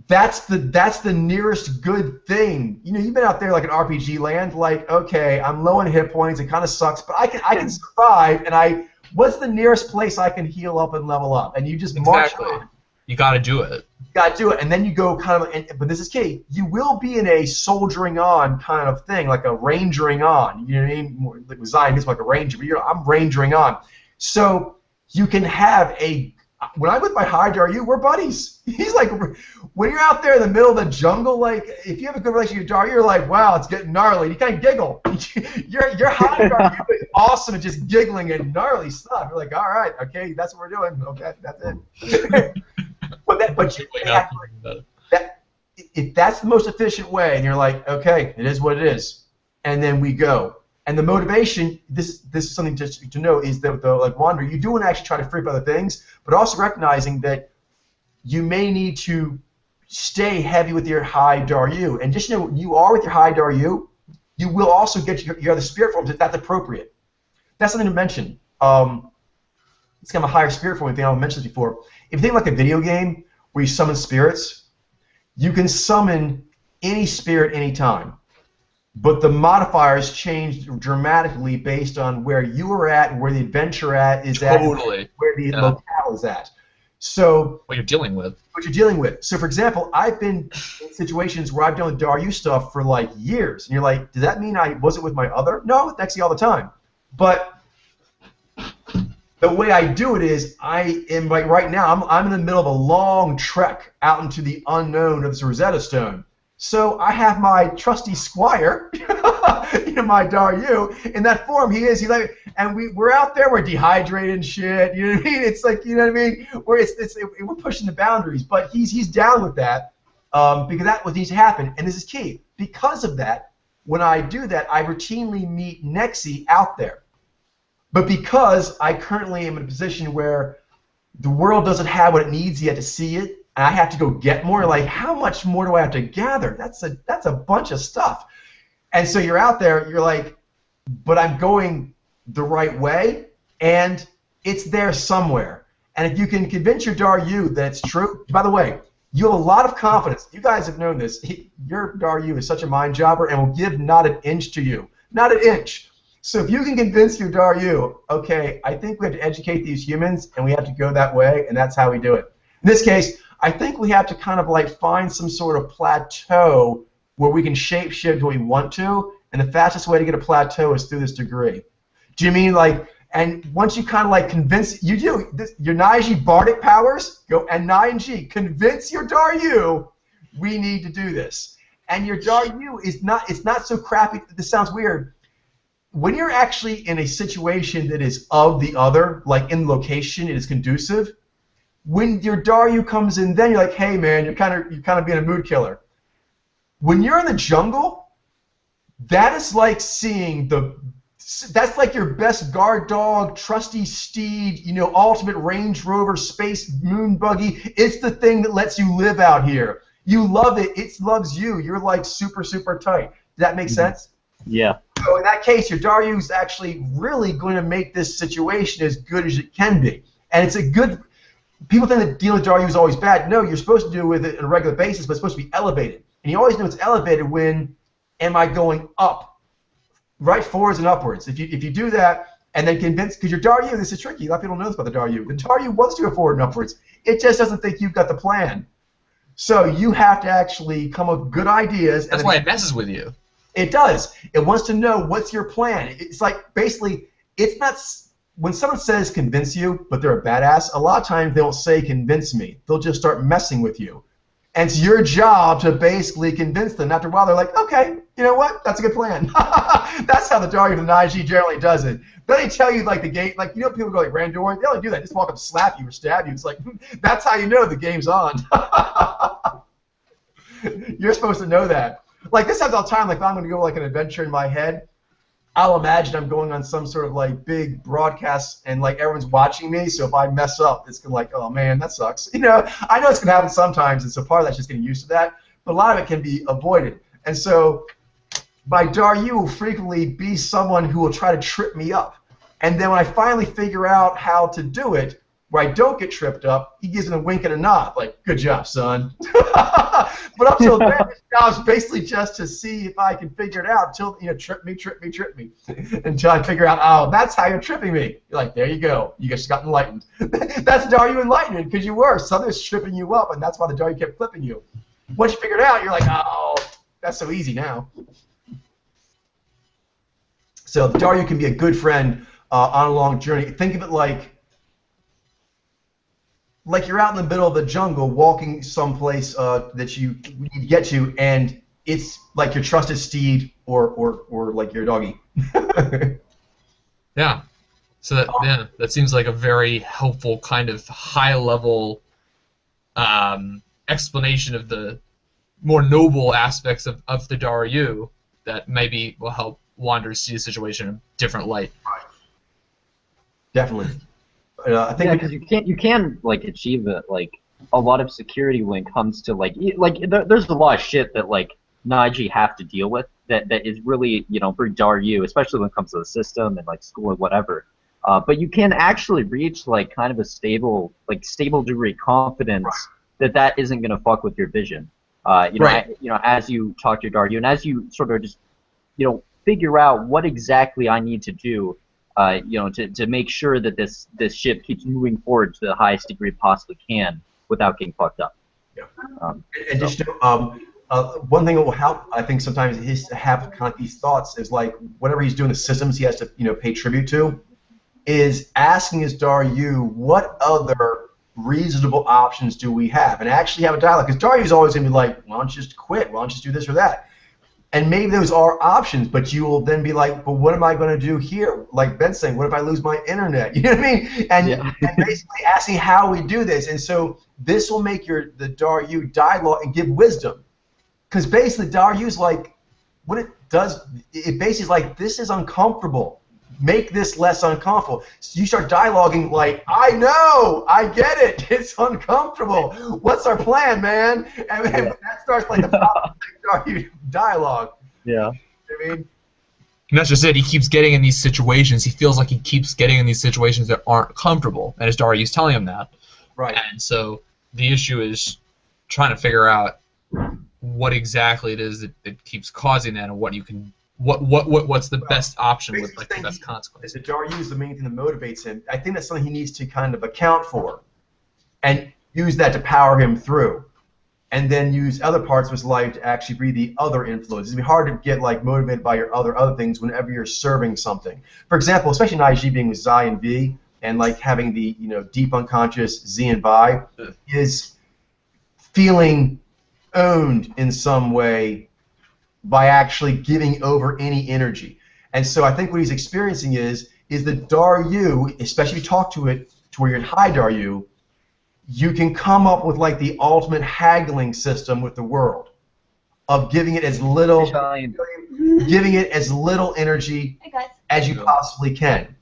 that's the nearest good thing. You know, you've been out there like an RPG land, like, okay, I'm low on hit points. It kind of sucks, but I can survive. And what's the nearest place I can heal up and level up? And you just march on. You got to do it. You got to do it, and then you go kind of. But this is key. You will be in a soldiering on kind of thing, like a rangering on. You know what I mean? More, like Zion is like a ranger, but I'm rangering on. So you can have a. When I'm with my high Daryu, we're buddies. He's like, when you're out there in the middle of the jungle, like if you have a good relationship with Daryu, you're like, wow, it's getting gnarly. You kind of giggle. Your high Daryu is awesome at just giggling at gnarly stuff. You're like, all right, okay, that's what we're doing. Okay, that's it. If that's the most efficient way, and you're like, okay, it is what it is, and then we go. And the motivation, this is something to know, is that like Wanderer, you do want to actually try to free up other things, but also recognizing that you may need to stay heavy with your high Daryu. And just know when you are with your high Daryu, you will also get your other spirit forms if that's appropriate. That's something to mention. It's kind of a higher spirit form thing. I mentioned this before. If you think like a video game where you summon spirits, you can summon any spirit anytime. But the modifiers change dramatically based on where you are at, where the adventure is at, where the locale is at. So what you're dealing with. So for example, I've been in situations where I've done Daryu stuff for like years, and you're like, does that mean I wasn't with my other? No, actually all the time. But the way I do it is I am like right now I'm in the middle of a long trek out into the unknown of this Rosetta Stone. So I have my trusty squire, my Daryu, in that form. He's like, and we're out there, we're dehydrated and shit. You know what I mean? It's like, you know what I mean? Where we're pushing the boundaries, but he's down with that because that's what needs to happen. And this is key. Because of that, when I do that, I routinely meet Nexi out there. But because I currently am in a position where the world doesn't have what it needs yet to see it, and I have to go get more, like, how much more do I have to gather? That's a bunch of stuff. And so you're out there, you're like, but I'm going the right way, and it's there somewhere. And if you can convince your Daryu that it's true, by the way, you have a lot of confidence. You guys have known this. Your Daryu is such a mind jobber and will give not an inch to you. Not an inch. So if you can convince your Daryu, okay, I think we have to educate these humans, and we have to go that way, and that's how we do it. In this case, I think we have to kind of like find some sort of plateau where we can shape shift what we want to, and the fastest way to get a plateau is through this degree. Do you mean like, and once you kind of like convince, you do, this, your Naiji Bardic powers, go, and Naiji, convince your Daryu, we need to do this. And your Daryu is not, it's not so crappy, this sounds weird. When you're actually in a situation that is of the other, like in location, it is conducive, when your Daryu comes in, then you're like, hey man, you're kind of being a mood killer. When you're in the jungle, that is like seeing that's like your best guard dog, trusty steed, you know, ultimate Range Rover, space moon buggy. It's the thing that lets you live out here. You love it. It loves you. You're like super, super tight. Does that make sense? Yeah. So in that case, your Daryu is actually really going to make this situation as good as it can be. And it's a good... People think that dealing with Daryu is always bad. No, you're supposed to deal with it on a regular basis, but it's supposed to be elevated. And you always know it's elevated when am I going up? Right, forwards and upwards. If you do that and then convince, because your Daryu, this is tricky. A lot of people don't know this about the Daryu. The Daryu wants to go forward and upwards. It just doesn't think you've got the plan. So you have to actually come up with good ideas. That's why it messes with you. It does. It wants to know what's your plan. It's like basically, it's not. When someone says convince you, but they're a badass, a lot of times they won't say convince me. They'll just start messing with you. And it's your job to basically convince them. After a while, they're like, okay, you know what? That's a good plan. That's how the Daryu of the Naiji generally does it. Then they tell you, like, the game, like, you know, people go like Randor, they only do that. Just walk up, slap you, or stab you. It's like, that's how you know the game's on. You're supposed to know that. Like, this happens all the time. Like, if I'm going to go, like, an adventure in my head, I'll imagine I'm going on some sort of, like, big broadcast, and, like, everyone's watching me, so if I mess up, it's going to like, oh, man, that sucks. You know, I know it's going to happen sometimes, and so part of that's just getting used to that, but a lot of it can be avoided. And so my Daryu will frequently be someone who will try to trip me up. And then when I finally figure out how to do it, where I don't get tripped up, he gives me a wink and a nod, like, good job, son. But up till then, his job's basically just to see if I can figure it out until, you know, trip me, until I figure out, oh, that's how you're tripping me. You're like, there you go. You just got enlightened. That's Daryu enlightenment, because you were. Something's tripping you up, and that's why the Daryu kept flipping you. Once you figure it out, you're like, oh, that's so easy now. So the Daryu can be a good friend on a long journey. Think of it like you're out in the middle of the jungle walking someplace that you need to get to, and it's like your trusted steed or like your doggy. Yeah. So that seems like a very helpful kind of high-level explanation of the more noble aspects of the Daryu that maybe will help Wanderers see the situation in a different light. Definitely. I think because you can like achieve it. Like a lot of security when it comes to there's a lot of shit that like Naiji have to deal with that is really, you know, for Daryu, especially when it comes to the system and like school and whatever. But you can actually reach like kind of a stable degree of confidence that isn't gonna fuck with your vision. As you talk to your Daryu and as you sort of just, you know, figure out what exactly I need to do. To make sure that this ship keeps moving forward to the highest degree it possibly can without getting fucked up. Yeah. And just one thing that will help, I think, sometimes is to have kind of these thoughts is like whatever he's doing, the systems he has to pay tribute to, is asking his Daryu what other reasonable options do we have, and actually have a dialogue. Because Daryu's always going to be like, why don't you just quit? Why don't you just do this or that? And maybe those are options, but you will then be like, but what am I going to do here? Like Ben's saying, what if I lose my internet? You know what I mean? And basically asking how we do this. And so this will make the Daryu dialogue and give wisdom. Because basically Daryu's like, what it does, it basically is like, this is uncomfortable. Make this less uncomfortable. So you start dialoguing like, I know, I get it, it's uncomfortable. What's our plan, man? And that starts like the Daryu dialogue. Yeah. You know what I mean? And that's just it. He keeps getting in these situations. He feels like he keeps getting in these situations that aren't comfortable, and his Daryu's telling him that. Right. And so the issue is trying to figure out what exactly it is that keeps causing that, and what you can what's the best option with Basically like the saying best consequence. the Daryu is the main thing that motivates him. I think that's something he needs to kind of account for and use that to power him through. And then use other parts of his life to actually be the other influence. It's be hard to get like motivated by your other things whenever you're serving something. For example, especially in IG being with Xi and V, and like having the deep unconscious Z and Vi, is feeling owned in some way by actually giving over any energy. And so I think what he's experiencing is the Daryu, especially if you talk to it to where you're in high Daryu, you can come up with like the ultimate haggling system with the world of giving it as little energy as you possibly can.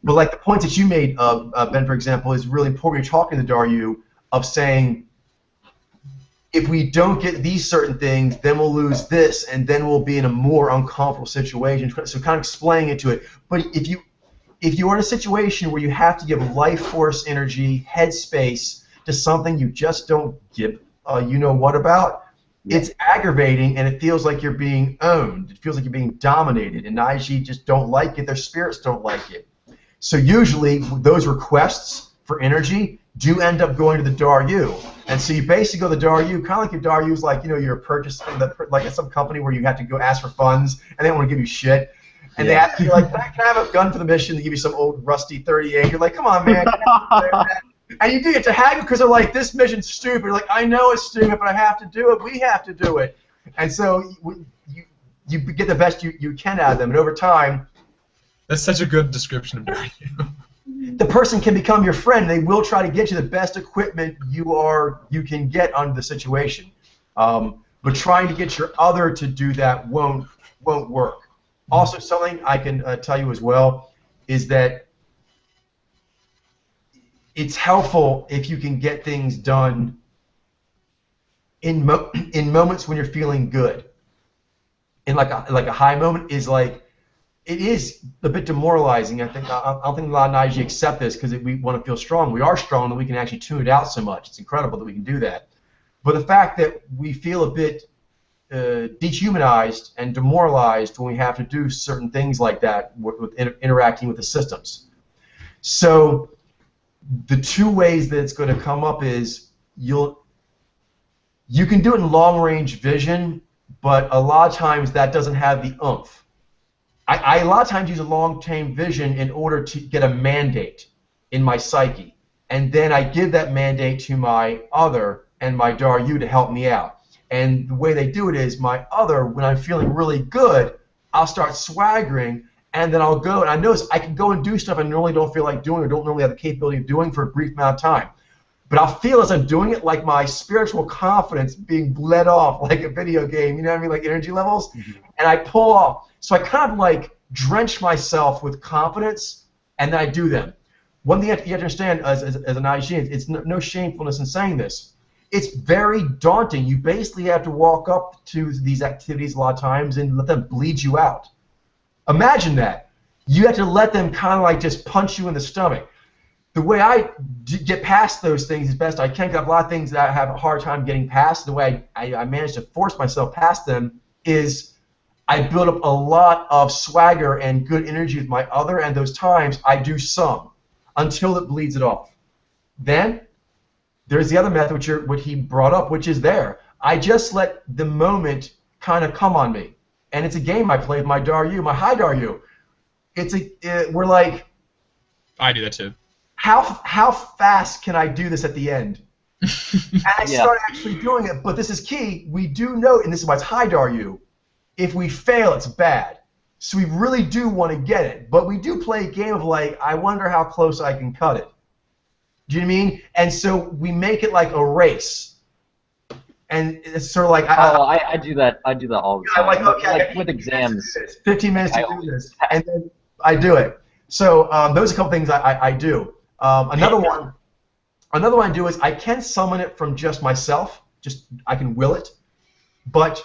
But like the points that you made, Ben, for example, is really important when you're talking to the Daryu of saying, if we don't get these certain things, then we'll lose this, and then we'll be in a more uncomfortable situation. So kind of explaining it to it. But if you are in a situation where you have to give life force energy, headspace to something you just don't give what about, it's aggravating and it feels like you're being owned. It feels like you're being dominated, and IG just don't like it. Their spirits don't like it. So usually those requests for energy do end up going to the Daryu. And so you basically go to the Daryu, kind of like your Daryu's like, you're purchasing, like at some company where you have to go ask for funds and they don't want to give you shit. And they ask you, like, can I have a gun for the mission? They give you some old rusty 38. You're like, come on, man. And you do get to haggle because they're like, this mission's stupid. You're like, I know it's stupid, but I have to do it. We have to do it. And so you get the best you can out of them. And over time, that's such a good description of Daryu. The person can become your friend. They will try to get you the best equipment you can get under the situation. But trying to get your other to do that won't work. Also, something I can tell you as well is that it's helpful if you can get things done in moments when you're feeling good. In like a high moment is like, it is a bit demoralizing. I don't think a lot of IG accept this because we want to feel strong. We are strong and we can actually tune it out so much. It's incredible that we can do that. But the fact that we feel a bit dehumanized and demoralized when we have to do certain things like that with interacting with the systems. So the two ways that it's going to come up is you can do it in long-range vision, but a lot of times that doesn't have the oomph. I a lot of times use a long-term vision in order to get a mandate in my psyche, and then I give that mandate to my other and my Daryu to help me out. And the way they do it is my other, when I'm feeling really good, I'll start swaggering, and then I'll go, and I notice I can go and do stuff I normally don't feel like doing or don't normally have the capability of doing for a brief amount of time. But I'll feel as I'm doing it like my spiritual confidence being bled off like a video game, you know what I mean, like energy levels, and I pull off. So I kind of like drench myself with confidence, and then I do them. One thing you have to understand as an IG, it's no shamefulness in saying this. It's very daunting. You basically have to walk up to these activities a lot of times and let them bleed you out. Imagine that. You have to let them kind of like just punch you in the stomach. The way I get past those things as best I can, because I have a lot of things that I have a hard time getting past, the way I manage to force myself past them is I build up a lot of swagger and good energy with my other, and those times I do some until it bleeds it off. Then there's the other method, what he brought up, which is there. I just let the moment kind of come on me, and it's a game I play with my Daryu, my high Daryu. We're like, I do that too. How fast can I do this at the end? And I start actually doing it, but this is key. We do know, and this is why it's high Daryu, if we fail, it's bad. So we really do want to get it. But we do play a game of like, I wonder how close I can cut it. Do you know what I mean? And so we make it like a race. And it's sort of like... I do that. I do that all the time. Like, okay, like with exams. 15 minutes to do this. And then I do it. So those are a couple things I do. Another one I do is I can summon it from just myself. I can will it. But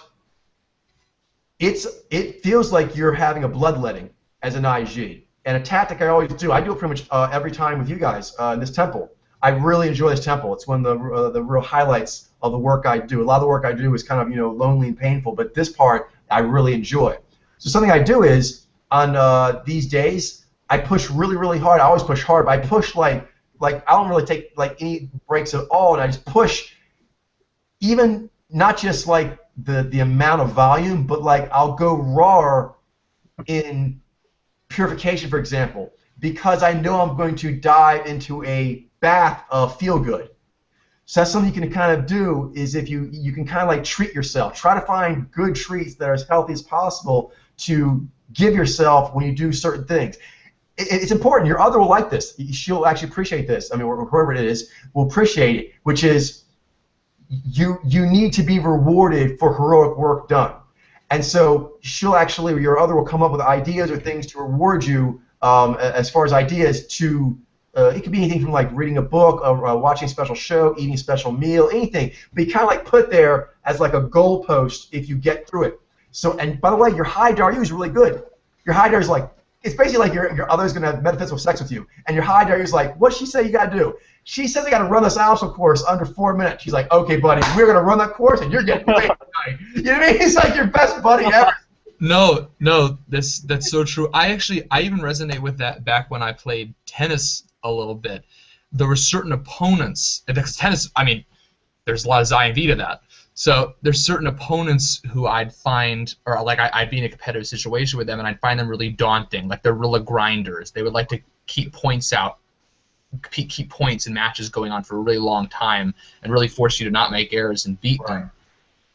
it feels like you're having a bloodletting as an IG. And a tactic I always do, I do it pretty much every time with you guys in this temple. I really enjoy this temple. It's one of the real highlights of the work I do. A lot of the work I do is kind of lonely and painful, but this part I really enjoy. So something I do is on these days I push really, really hard. I always push hard, but I push like I don't really take like any breaks at all, and I just push, even not just like the amount of volume, but like I'll go raw in purification, for example, because I know I'm going to dive into a bath of feel good. So that's something you can kind of do, is if you can kind of like treat yourself. Try to find good treats that are as healthy as possible to give yourself when you do certain things. It's important. Your other will like this. She'll actually appreciate this. I mean, whoever it is will appreciate it, which is you need to be rewarded for heroic work done. And so she'll actually, your other will come up with ideas or things to reward you as far as ideas to, it could be anything from like reading a book, or watching a special show, eating a special meal, anything. But you kind of like put there as like a goalpost if you get through it. So, and by the way, your high Daryu is really good. Your high Daryu is like, it's basically like your other's going to have metaphysical sex with you. And your high Daryu is like, what's she say you got to do? She says I got to run this obstacle course under 4 minutes. She's like, okay, buddy, we're going to run that course and you're getting paid tonight. You know what I mean? He's like your best buddy ever. No, that's so true. I even resonate with that back when I played tennis a little bit. There were certain opponents, because tennis, I mean, there's a lot of Zion V to that. So there's certain opponents who I'd find, or like I'd be in a competitive situation with them, and I'd find them really daunting. Like they're real grinders. They would like to keep points out, keep points in matches going on for a really long time, and really force you to not make errors and beat them.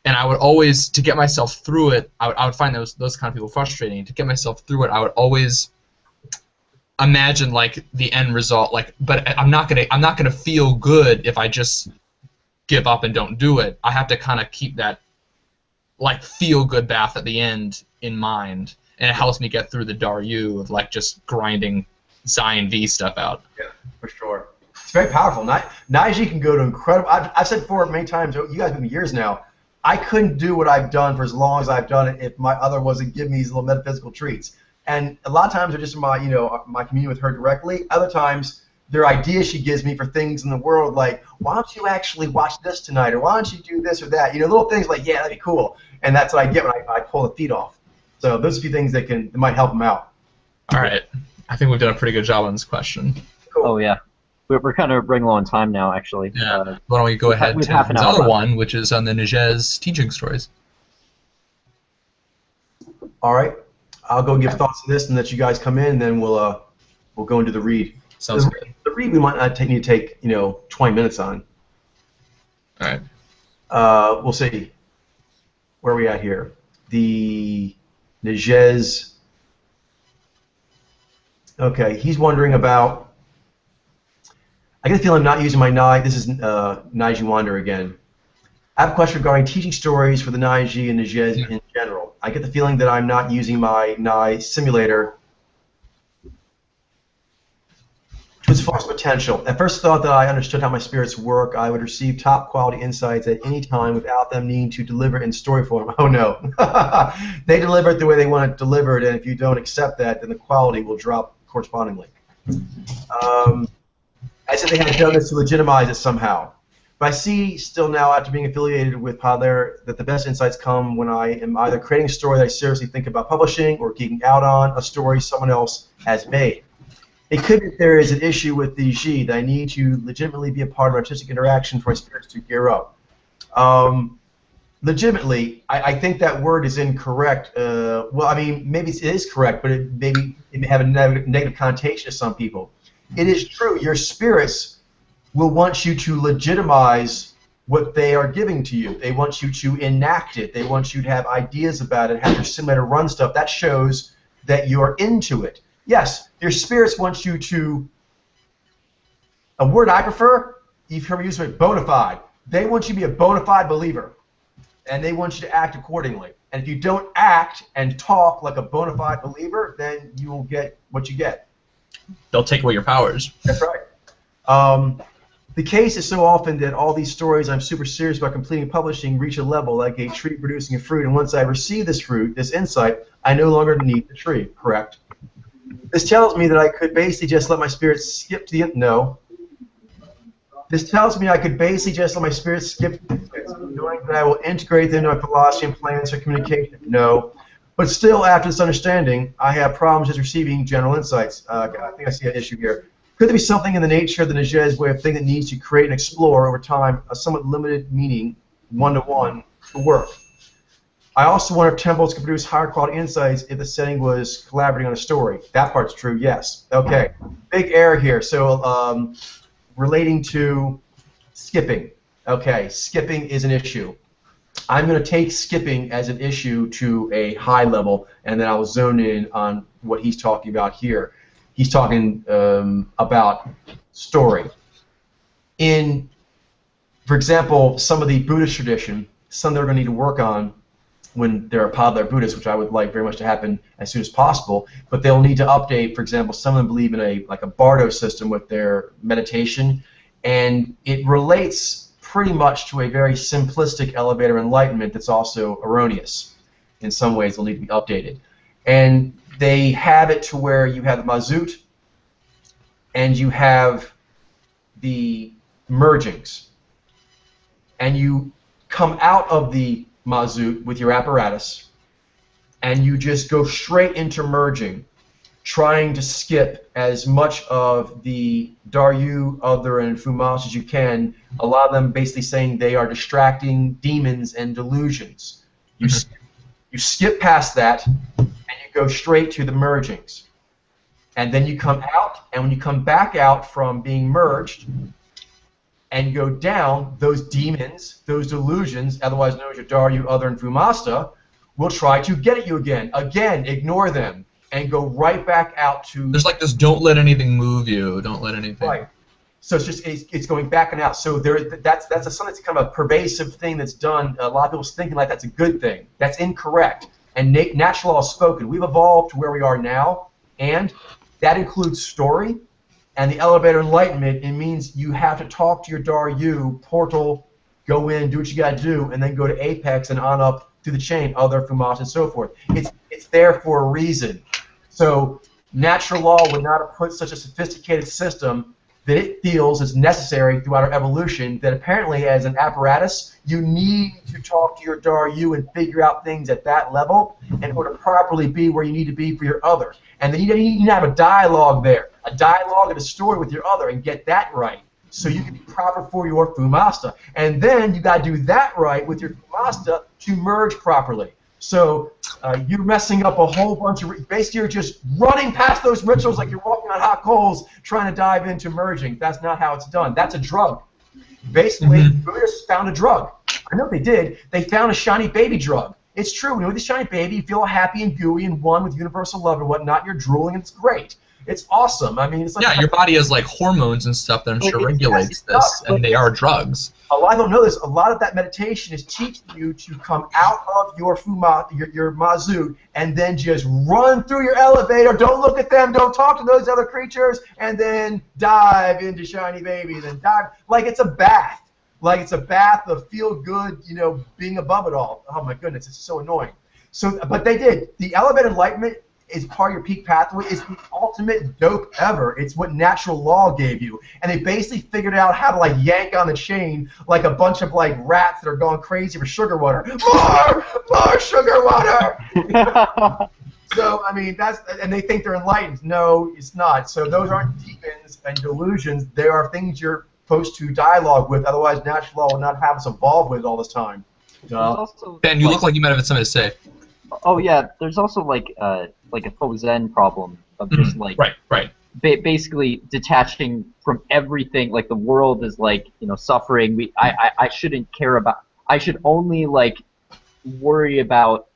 And I would always, to get myself through it, I would find those kind of people frustrating. To get myself through it, I would always imagine like the end result. Like, but I'm not gonna feel good if I just give up and don't do it. I have to kind of keep that like feel good bath at the end in mind, and it helps me get through the Daryu of like just grinding Zion V stuff out. Yeah, for sure. It's very powerful. Naiji can go to incredible. I've said before many times. You guys have been years now. I couldn't do what I've done for as long as I've done it if my other wasn't giving me these little metaphysical treats. And a lot of times they're just my communion with her directly. Other times they're ideas she gives me for things in the world, like, why don't you actually watch this tonight, or why don't you do this or that? You know, little things like, yeah, that'd be cool. And that's what I get when I pull the feet off. So those are a few things that might help them out. All right. I think we've done a pretty good job on this question. Cool. Oh, yeah. We're kind of running low on time now, actually. Yeah. Why don't we go ahead to the other one, which is on the Nijez teaching stories. All right. I'll go give thoughts to this and let you guys come in, and then we'll go into the read. Sounds good. The read we might not need to take 20 minutes on. All right. We'll see. Where are we at here? The Nijez. Okay, he's wondering about. I get the feeling I'm not using my Nai. This is Naiji Wander again. I have a question regarding teaching stories for the Naiji and Nijez in general. I get the feeling that I'm not using my Nai simulator to its fullest potential. At first thought that I understood how my spirits work, I would receive top quality insights at any time without them needing to deliver in story form. Oh no. They deliver it the way they want it delivered, and if you don't accept that, then the quality will drop correspondingly. I said they had done this to legitimize it somehow. But I see still now, after being affiliated with Podlair, that the best insights come when I am either creating a story that I seriously think about publishing or geeking out on a story someone else has made. It could be that there is an issue with the Ji that I need to legitimately be a part of artistic interaction for my spirits to gear up. Legitimately, I think that word is incorrect. Well, I mean, maybe it is correct, but it may have a negative connotation to some people. It is true. Your spirits will want you to legitimize what they are giving to you. They want you to enact it. They want you to have ideas about it, have your simulator run stuff. That shows that you're into it. Yes, your spirits want you to, a word I prefer, you've heard me use it, bona fide. They want you to be a bona fide believer, and they want you to act accordingly. And if you don't act and talk like a bona fide believer, then you will get what you get. They'll take away your powers. That's right. The case is so often that all these stories I'm super serious about completing and publishing reach a level like a tree producing a fruit, and once I receive this fruit, this insight, I no longer need the tree, correct? This tells me that I could basically just let my spirits skip to the end. No. This tells me I could basically just let my spirits skip to the end, knowing that I will integrate them into my philosophy and plans for communication. No. But still, after this understanding, I have problems just receiving general insights. I think I see an issue here. Could there be something in the nature of the Nij's way of thinking that needs to create and explore over time a somewhat limited meaning, one-to-one, to work? I also wonder if temples could produce higher quality insights if the setting was collaborating on a story. That part's true, yes. Okay, big error here. So relating to skipping. Okay, skipping is an issue. I'm going to take skipping as an issue to a high level, and then I'll zone in on what he's talking about here. He's talking about story. For example, some of the Buddhist tradition, some they're going to need to work on when they're a Padlar Buddhist, which I would like very much to happen as soon as possible, but they'll need to update. For example, some of them believe in a Bardo system with their meditation, and it relates pretty much to a very simplistic elevator enlightenment that's also erroneous. In some ways, they'll need to be updated. And they have it to where you have the Mazut and you have the mergings. And you come out of the Mazut with your apparatus and you just go straight into merging, trying to skip as much of the Daryu, Other, and Fumas as you can, a lot of them basically saying they are distracting demons and delusions. You skip past that, and you go straight to the mergings. And then you come out, and when you come back out from being merged, and you go down, those demons, those delusions, otherwise known as your Daryu, Other, and Fumasta, will try to get at you again. Again, ignore them. And go right back out to. There's like this: don't let anything move you. Don't let anything. Right. So it's going back and out. So that's something that's kind of a pervasive thing that's done. A lot of people's thinking like that's a good thing. That's incorrect. And natural law has spoken. We've evolved to where we are now, and that includes story and the elevator enlightenment. It means you have to talk to your Daryu portal, go in, do what you got to do, and then go to Apex and on up through the chain, Other, Fumas, and so forth. It's there for a reason. So natural law would not have put such a sophisticated system that it feels is necessary throughout our evolution that apparently as an apparatus you need to talk to your Daryu and figure out things at that level in order to properly be where you need to be for your Other. And then you need to have a dialogue there, a dialogue and a story with your Other and get that right so you can be proper for your Fumasta. And then you got to do that right with your Fumasta to merge properly. So you're messing up a whole bunch of. Basically, you're just running past those rituals like you're walking on hot coals, trying to dive into merging. That's not how it's done. That's a drug. Basically, Buddhists found a drug. I know they did. They found a shiny baby drug. It's true. When you're with a shiny baby, you feel happy and gooey and one with universal love and whatnot. You're drooling, and it's great. It's awesome. I mean, it's like your body has like hormones and stuff that I'm sure regulates this, and they are drugs. A lot of people know this. A lot of that meditation is teaching you to come out of your your Mazut, and then just run through your elevator. Don't look at them. Don't talk to those other creatures, and then dive into shiny baby. Then dive like it's a bath. Like it's a bath of feel good, being above it all. Oh my goodness, it's so annoying. So, but they did. The elevated enlightenment is part of your peak pathway. It's the ultimate dope ever. It's what natural law gave you. And they basically figured out how to yank on the chain like a bunch of rats that are going crazy for sugar water. More sugar water. So I mean and they think they're enlightened. No, it's not. So those aren't demons and delusions. They are things you're supposed to dialogue with. Otherwise, natural law would not have us evolve with all this time. Ben, you look like you might have something to say. Oh yeah, there's also like a faux Zen problem of just right. Basically detaching from everything. Like the world is suffering. I shouldn't care about. I should only worry about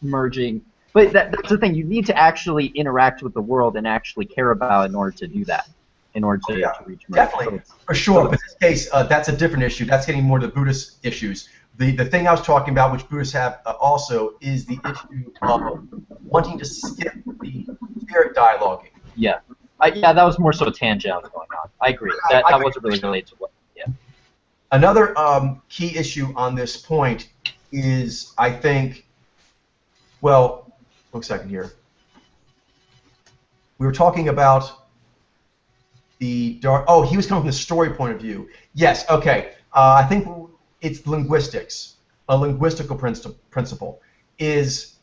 merging. But that's the thing. You need to actually interact with the world and actually care about in order to do that. In order to reach merge. Definitely, for sure. But in this case, that's a different issue. That's getting more to the Buddhist issues. The thing I was talking about, which Buddhists have also, is the issue of wanting to skip the spirit dialoguing. Yeah. That was more so a tangent going on. I agree. That wasn't really related to what. Yeah. Another key issue on this point is, I think, well, one second here. We were talking about the dark. Oh, he was coming from the story point of view. Yes. Okay. I think it's linguistics, a linguistical principle. is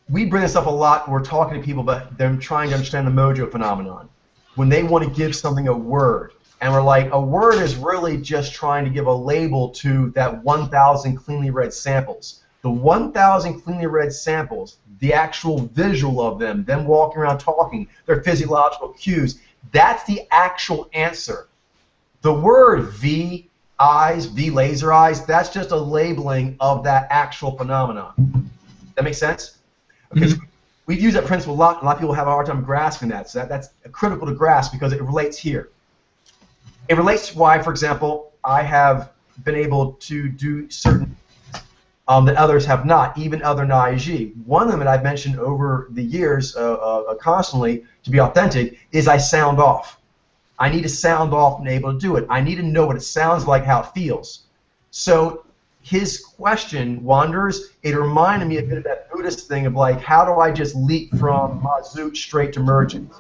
we bring this up a lot when we're talking to people about them trying to understand the mojo phenomenon. When they want to give something a word, and we're like, a word is really just trying to give a label to that 1,000 cleanly read samples. The 1,000 cleanly read samples, the actual visual of them walking around talking, their physiological cues, that's the actual answer. The word V eyes, V laser eyes, that's just a labeling of that actual phenomenon. That makes sense? Because we've used that principle a lot. A lot of people have a hard time grasping that. So that's critical to grasp because it relates here. It relates to why, for example, I have been able to do certain that others have not, even other Naiji. One of them that I've mentioned over the years constantly, to be authentic, is I sound off. I need to sound off and able to do it. I need to know what it sounds like, how it feels. So his question, Wanderers, it reminded me a bit of that Buddhist thing of like, how do I just leap from Mazout straight to mergence?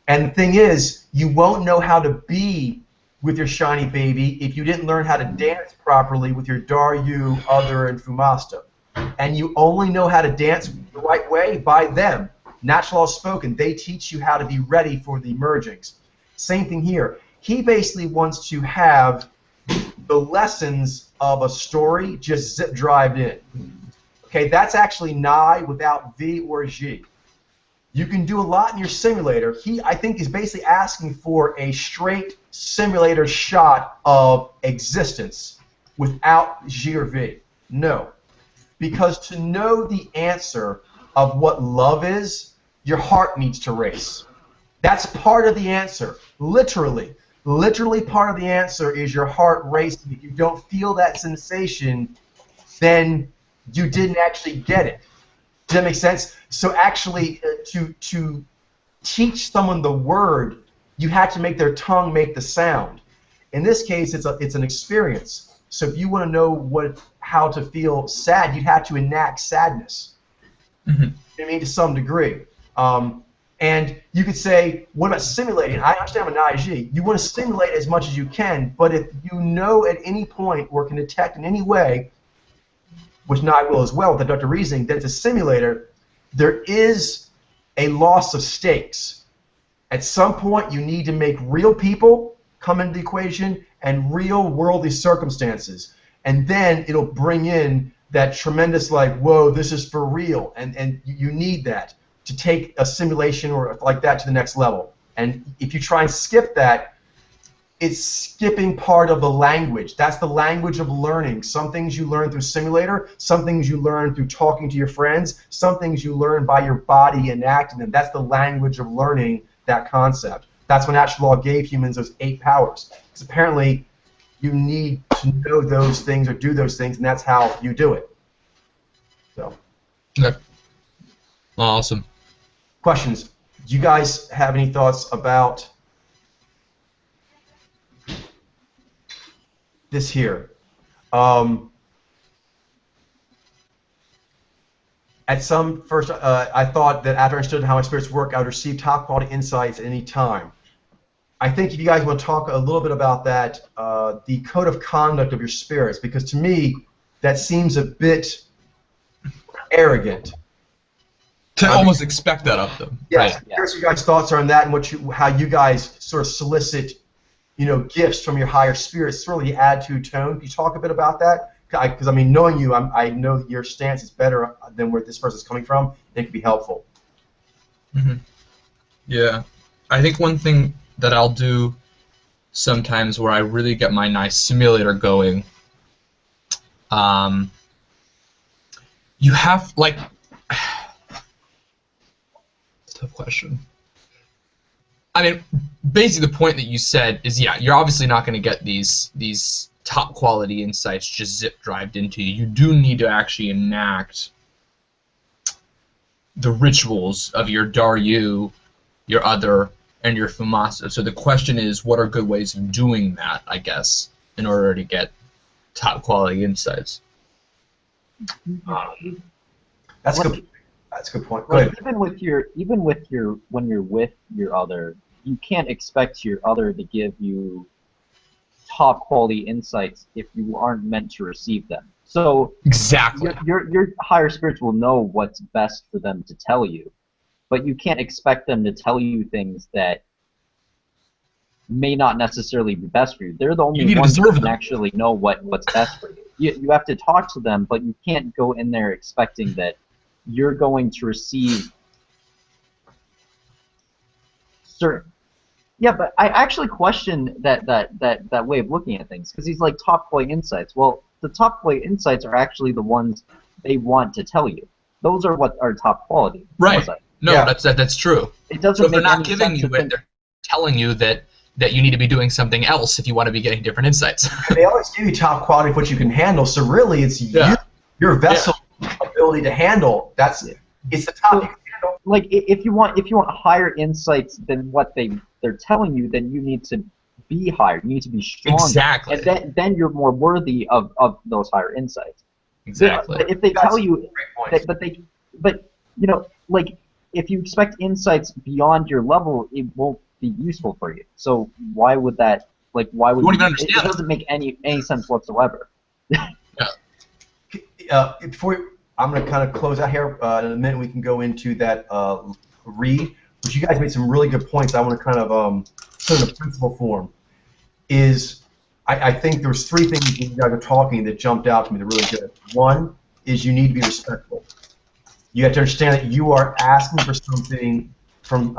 And the thing is, you won't know how to be with your shiny baby if you didn't learn how to dance properly with your Daryu, Other, and Fumasta. And you only know how to dance the right way by them. Natural Law Spoken, they teach you how to be ready for the mergings. Same thing here. He basically wants to have the lessons of a story just zip drived in. Okay, that's actually Nai without V or G. You can do a lot in your simulator. I think he's basically asking for a straight simulator shot of existence without G or V. No. Because to know the answer of what love is, your heart needs to race. That's part of the answer. Literally. Literally part of the answer is your heart racing. If you don't feel that sensation, then you didn't actually get it. Does that make sense? So actually, to teach someone the word, you have to make their tongue make the sound. In this case, it's an experience. So if you want to know how to feel sad, you'd have to enact sadness. Mm-hmm. I mean, to some degree. And you could say, what about simulating? I understand I'm a Naiji. You want to simulate as much as you can, but if you know at any point or can detect in any way, which Nai will as well with deductive reasoning, that it's a simulator, there is a loss of stakes. At some point, you need to make real people come into the equation and real worldly circumstances. And then it'll bring in that tremendous, like, whoa, this is for real. And you need that to take a simulation or like that to the next level. And if you try and skip that, it's skipping part of the language. That's the language of learning. Some things you learn through simulator, some things you learn through talking to your friends, some things you learn by your body enacting them. That's the language of learning that concept. That's when Natural Law gave humans those 8 powers. Because apparently you need to know those things or do those things, and that's how you do it. So. Okay. Awesome. Questions? Do you guys have any thoughts about this here? At some first, I thought that after I understood how my spirits work, I would receive top quality insights at any time. I think if you guys want to talk a little bit about that, the code of conduct of your spirits, because to me, that seems a bit arrogant. To almost expect that of them. Yes. Right. Here's what your guys' thoughts are on that, and how you guys sort of solicit, gifts from your higher spirits, sort of the attitude tone. Can you talk a bit about that? Because I mean, knowing you, I know that your stance is better than where this person's coming from, and it could be helpful. Mm-hmm. Yeah, I think one thing that I'll do sometimes where I really get my nice simulator going, you have like. Tough question. I mean, basically the point that you said is, yeah, you're obviously not going to get these top quality insights just zip drived into you. You do need to actually enact the rituals of your Daryu, your Other, and your Fumasa. So the question is, what are good ways of doing that, I guess, in order to get top quality insights? That's good. That's a good point. Go ahead. Even with your when you're with your Other, you can't expect your Other to give you top quality insights if you aren't meant to receive them. So Exactly. your higher spirits will know what's best for them to tell you, but you can't expect them to tell you things that may not necessarily be best for you. They're the You only need to ones who observe can them. actually know what's best for you. You have to talk to them, but you can't go in there expecting that you're going to receive certain. Yeah, but I actually question that way of looking at things, because he's like top flight insights. Well, the top flight insights are actually the ones they want to tell you. Those are what are top quality Right. insights. No, Yeah. that's true. It So doesn't if they're make not any giving sense you to it, think. they're telling you that you need to be doing something else if you want to be getting different insights. And they always give you top quality of what you can handle. So really, it's Yeah. your vessel ability to handle. It's the top you can handle. Like if you want higher insights than what they're telling you, then you need to be higher. You need to be stronger. Exactly. And then you're more worthy of those higher insights. Exactly. But if they That's tell you Great point. but you know, like if you expect insights beyond your level, it won't be useful for you. So why would that? Like why would You won't even it understand it. doesn't make any sense whatsoever. I'm going to kind of close out here. In a minute, we can go into that read. But you guys made some really good points. I want to kind of put in a principle form. I think there's three things you guys are talking that jumped out to me that are really good. One is you need to be respectful. You have to understand that you are asking for something from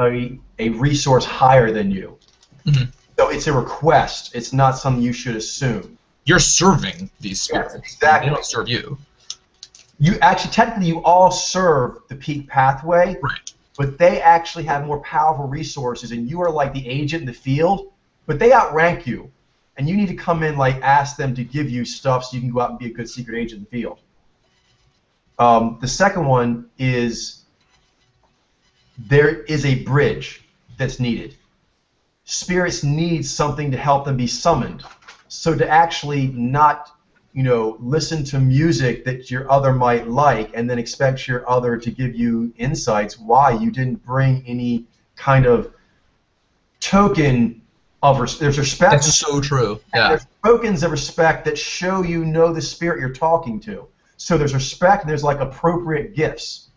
a resource higher than you. Mhm. So it's a request. It's not something you should assume. You're serving these spirits. exactly. They don't serve you. You actually, technically, you all serve the peak pathway, Right. but they actually have more powerful resources, and you are like the agent in the field, but they outrank you, and you need to come in, like, ask them to give you stuff so you can go out and be a good secret agent in the field. The second one is there is a bridge that's needed. Spirits need something to help them be summoned. So to actually not, listen to music that your other might like and then expect your other to give you insights why you didn't bring any kind of token of there's respect. That's so true. Yeah. There's tokens of respect that show you know the spirit you're talking to. So there's respect and there's like appropriate gifts.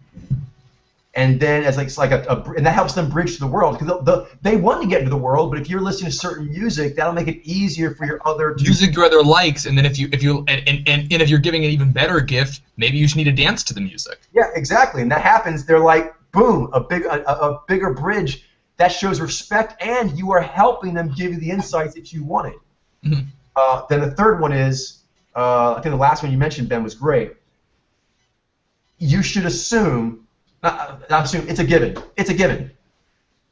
And then and that helps them bridge to the world because they want to get into the world, but if you're listening to certain music, that'll make it easier for your other to Music your other likes, and then if you're giving an even better gift, maybe you just need to dance to the music. Yeah, exactly. And that happens. They're like, boom, a bigger bridge that shows respect, and you are helping them give you the insights that you wanted. Mm-hmm. Then the third one is, I think the last one you mentioned, Ben, was great. You should assume. Not assume, it's a given. It's a given.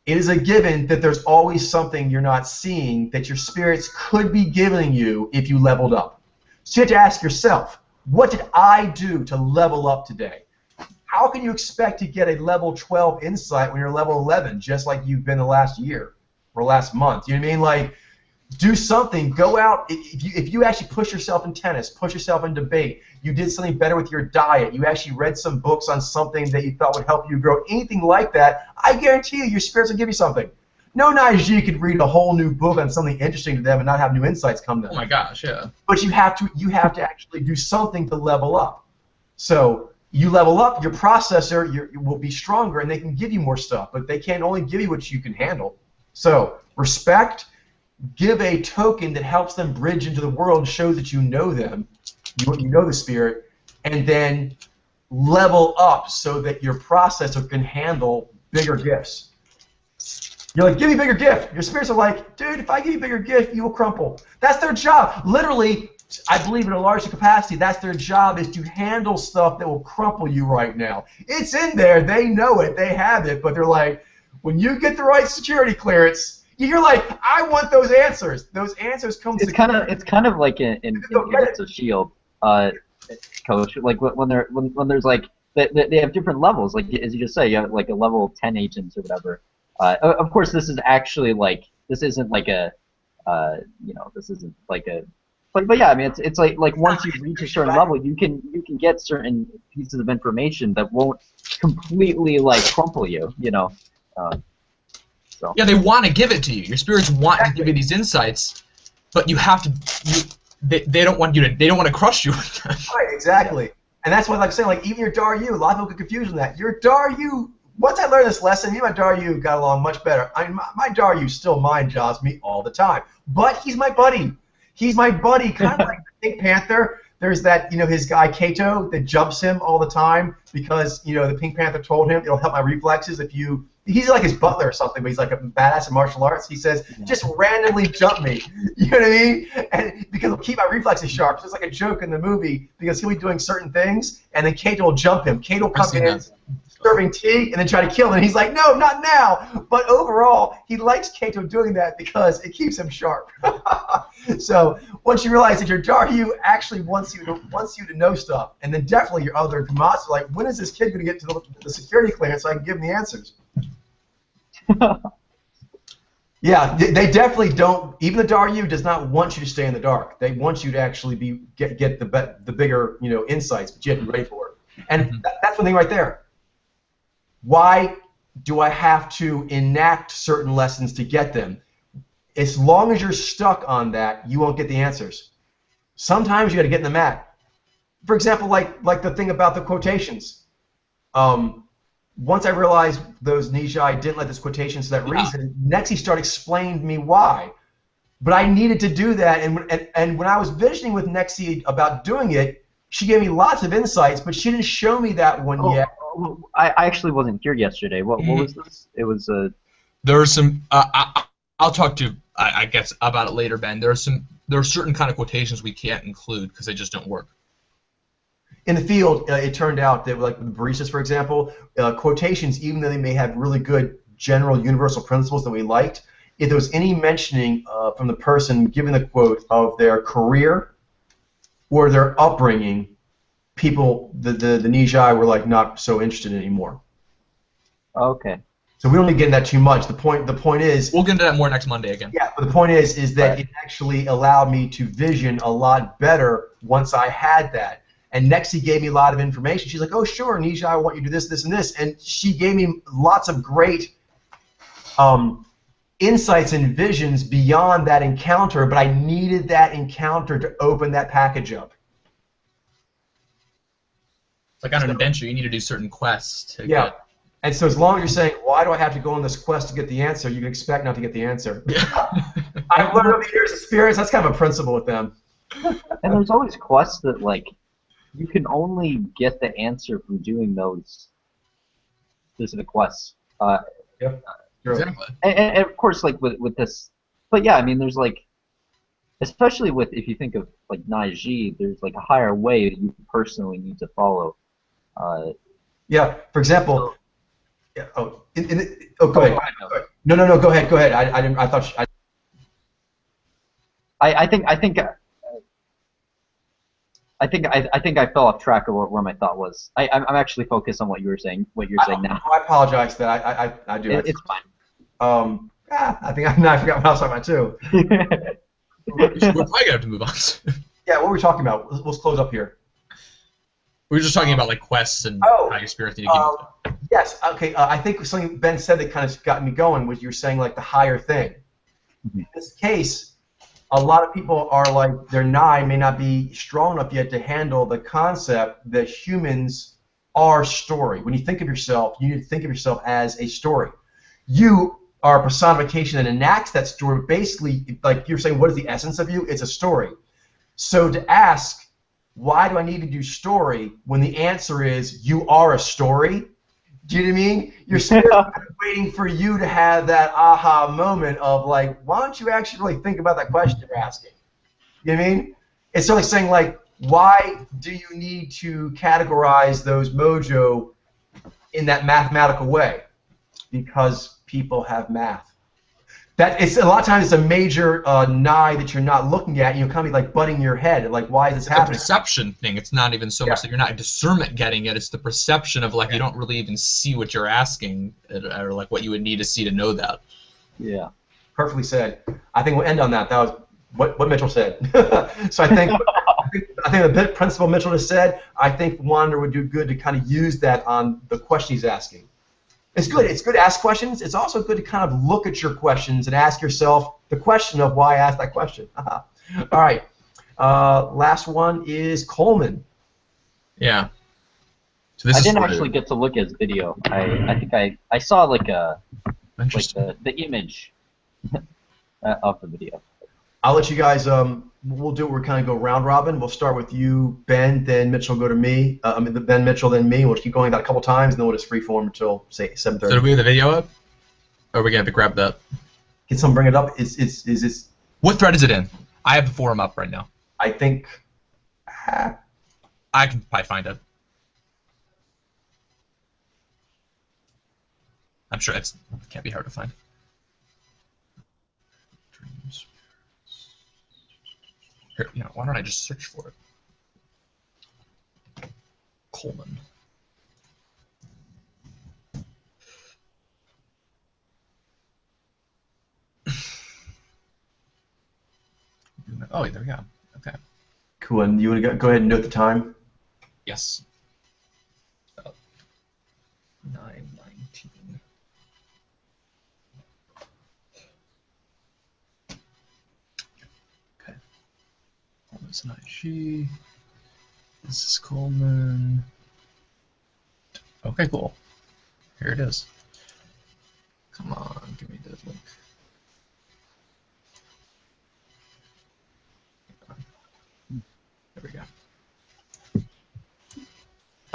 It is a given that there's always something you're not seeing that your spirits could be giving you if you leveled up. So you have to ask yourself, what did I do to level up today? How can you expect to get a level 12 insight when you're level 11, just like you've been the last year or last month? You know what I mean? Like, do something. Go out. If you actually push yourself in tennis, push yourself in debate, you did something better with your diet, you actually read some books on something that you thought would help you grow, anything like that, I guarantee you your spirits will give you something. No Naiji could read a whole new book on something interesting to them and not have new insights come to them. Oh my gosh, yeah. But you have to actually do something to level up. So you level up, your processor will be stronger and they can give you more stuff, but they can only give you what you can handle. So respect. Give a token that helps them bridge into the world and shows that you know them, you know the spirit, and then level up so that your processor can handle bigger gifts. You're like, give me a bigger gift. Your spirits are like, dude, if I give you a bigger gift, you will crumple. That's their job. Literally, I believe in a larger capacity, that's their job, is to handle stuff that will crumple you right now. It's in there. They know it. They have it. But they're like, when you get the right security clearance, you're like, I want those answers. Those answers come. It's kind of like in Agents of S.H.I.E.L.D., Coach. Like when there's like they have different levels. Like as you just say, you have like a level 10 agents or whatever. Of course, this is actually like this isn't like a this isn't like a. But yeah, I mean it's like once you reach a certain level, you can get certain pieces of information that won't completely like crumple you. So. Yeah, they want to give it to you. Your spirits want to give you these insights, but you have to. they don't want to crush you with them. Right, exactly. And that's what, like saying, like even your Daryu, a lot of people get confused on that. Your Daryu, once I learned this lesson, me and my Daryu got along much better. My Daryu still mind jaws me all the time, but he's my buddy. He's my buddy, kind of like the Pink Panther. There's that, his guy Kato that jumps him all the time because, the Pink Panther told him it'll help my reflexes if you. He's like his butler or something, but he's like a badass in martial arts. He says, just randomly jump me. You know what I mean? And because it'll keep my reflexes sharp. So it's like a joke in the movie because he'll be doing certain things, and then Kato will jump him. Kato will come in, serving tea, and then try to kill him. And he's like, no, not now. But overall, he likes Kato doing that because it keeps him sharp. So once you realize that your Daryu actually wants you to know stuff, and then definitely your other Damasu, like, when is this kid going to get to the security clearance so I can give him the answers? Yeah, they definitely don't. Even the Daryu does not want you to stay in the dark. They want you to actually get the bigger insights, but you have to be ready for it. And that's one thing right there. Why do I have to enact certain lessons to get them? As long as you're stuck on that, you won't get the answers. Sometimes you got to get in the mat. For example, like the thing about the quotations. Once I realized those Nijai didn't let this quotation for that reason, Nexi started explaining to me why. But I needed to do that, and when I was visioning with Nexi about doing it, she gave me lots of insights, but she didn't show me that one yet. I actually wasn't here yesterday. What was this? It was a. There are some. I'll talk to I guess about it later, Ben. There are certain kind of quotations we can't include because they just don't work. In the field, it turned out that, like the baristas, for example, quotations, even though they may have really good general universal principles that we liked, if there was any mentioning from the person giving the quote of their career or their upbringing, people, the Nijai were like not so interested anymore. Okay. So we don't need to get into that too much. The point is. We'll get into that more next Monday again. Yeah, but the point is that it actually allowed me to vision a lot better once I had that. And Nexi gave me a lot of information. She's like, oh, sure, Nijai, I want you to do this, this, and this. And she gave me lots of great insights and visions beyond that encounter, but I needed that encounter to open that package up. It's like on an adventure, you need to do certain quests. Yeah. And so as long as you're saying, why do I have to go on this quest to get the answer, you can expect not to get the answer. I've learned over the years of experience, that's kind of a principle with them. And there's always quests that, like, you can only get the answer from doing those specific quests. Yep. Exactly. And of course, like with this, but yeah, I mean, there's like, especially with, if you think of like Naiji, there's like a higher way that you personally need to follow. Yeah. For example. Yeah. Oh. Go ahead. No. Go ahead. I thought. I think I fell off track of where my thought was. I'm actually focused on what you were saying. What you're saying now. I apologize for that. I do. It's fine. I think I forgot what I was talking about too. We're probably gonna have to move on. Yeah, what were we talking about? Let's close up here. We were just talking about like quests and how your spirits need to give. Yes. Okay. I think something Ben said that kind of got me going was you're saying like the higher thing. Mm-hmm. In this case, a lot of people are like their Nai may not be strong enough yet to handle the concept that humans are story. When you think of yourself, you need to think of yourself as a story. You are a personification that enacts that story. Basically, like you're saying, what is the essence of you? It's a story. So to ask, why do I need to do story when the answer is you are a story? Do you know what I mean? Your spirit is waiting for you to have that aha moment of like, why don't you actually really think about that question you're asking? You know what I mean? It's sort of saying like, why do you need to categorize those mojo in that mathematical way? Because people have math. That it's a lot of times it's a major Nai that you're not looking at. You're kind of like butting your head, like why is this happening? It's a perception thing. It's not even so much that you're not discernment getting it. It's the perception of like you don't really even see what you're asking, or like what you would need to see to know that. Yeah. Perfectly said. I think we'll end on that. That was what Mitchell said. So I think the principle Mitchell just said. I think Wander would do good to kind of use that on the question he's asking. It's good. It's good to ask questions. It's also good to kind of look at your questions and ask yourself the question of why I asked that question. All right. Last one is Coleman. Yeah. So this I is didn't sort actually of get to look at his video. I think I saw like interesting. the image of the video. I'll let you guys. We'll do it. We're kind of go round robin. We'll start with you, Ben. Then Mitchell go to me. Ben Mitchell, then me. We'll just keep going that a couple times, and then we'll just freeform until say 7:30. So do we have the video up? Or are we gonna have to grab that? Can someone bring it up? Is this? What thread is it in? I have the forum up right now. I think. I can probably find it. I'm sure it can't be hard to find. Here, why don't I just search for it? Coleman. Oh, there we go. Okay. Cool. And you want to go ahead and note the time? Yes. 9:19. Okay. Coleman's an IG. This is Coleman. Okay, cool. Here it is. Come on, give me the link. There we go.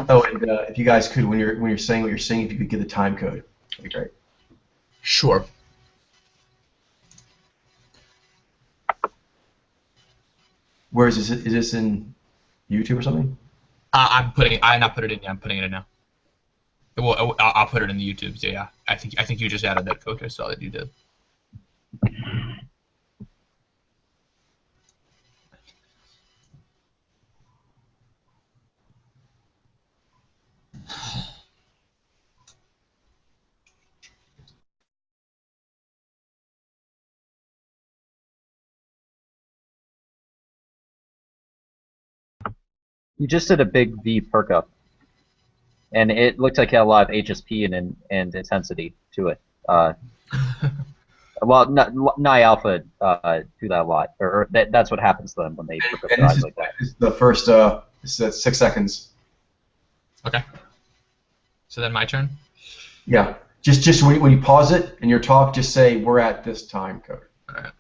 Oh, and if you guys could, when you're saying what you're saying, if you could give the time code, that'd be great. Sure. Where is this? Is this in YouTube or something? I'm not put it in yet. I'm putting it in now. Well, I'll put it in the YouTube. So yeah, I think you just added that code. I saw that you did. You just did a big V perk up, and it looked like it had a lot of HSP and intensity to it. Well, Nigh Alpha do that a lot, or that's what happens to them when they perk up their eyes like that. This is the first. This is 6 seconds. Okay. So then my turn. Yeah. Just when you pause it in your talk, just say we're at this time code. All right.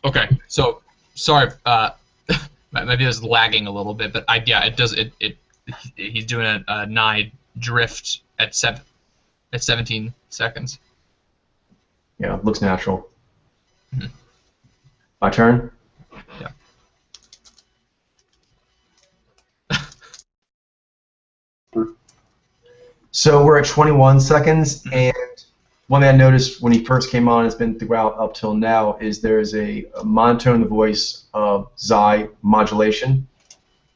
Okay, so sorry, my video is lagging a little bit, but yeah, it does he's doing a nigh drift at 17 seconds. Yeah, looks natural. Mm-hmm. My turn. Yeah. So we're at 21 seconds, and one thing I noticed when he first came on, has been throughout up till now, is there's a monotone in the voice of Xi modulation,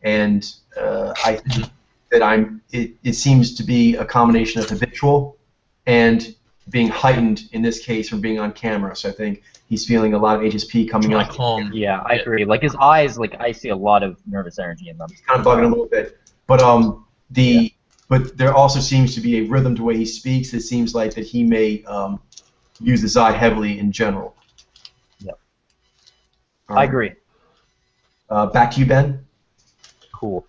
and I think that it seems to be a combination of habitual and being heightened in this case from being on camera. So I think he's feeling a lot of HSP coming Like up. calm. Yeah, I agree. Like his eyes, like I see a lot of nervous energy in them. He's kind of bugging a little bit, but but there also seems to be a rhythm to the way he speaks. It seems like that he may use the Xi heavily in general. Yep. All I right. agree. Back to you, Ben. Cool.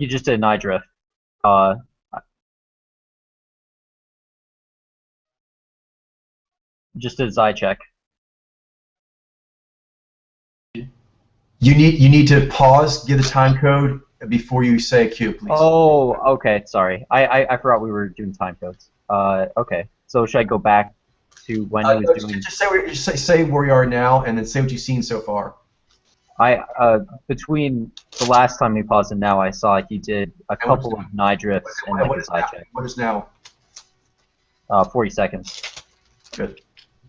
He just did an eye drift. Just did his eye check. You need to pause, give the time code before you say a cue, please. Oh, okay. Sorry, I forgot we were doing time codes. Okay. So should I go back to when he was doing? Just say where you are now, and then say what you've seen so far. Between the last time we paused and now, I saw he did a couple of nigh drifts and like his eye check. What is now? 40 seconds. Good.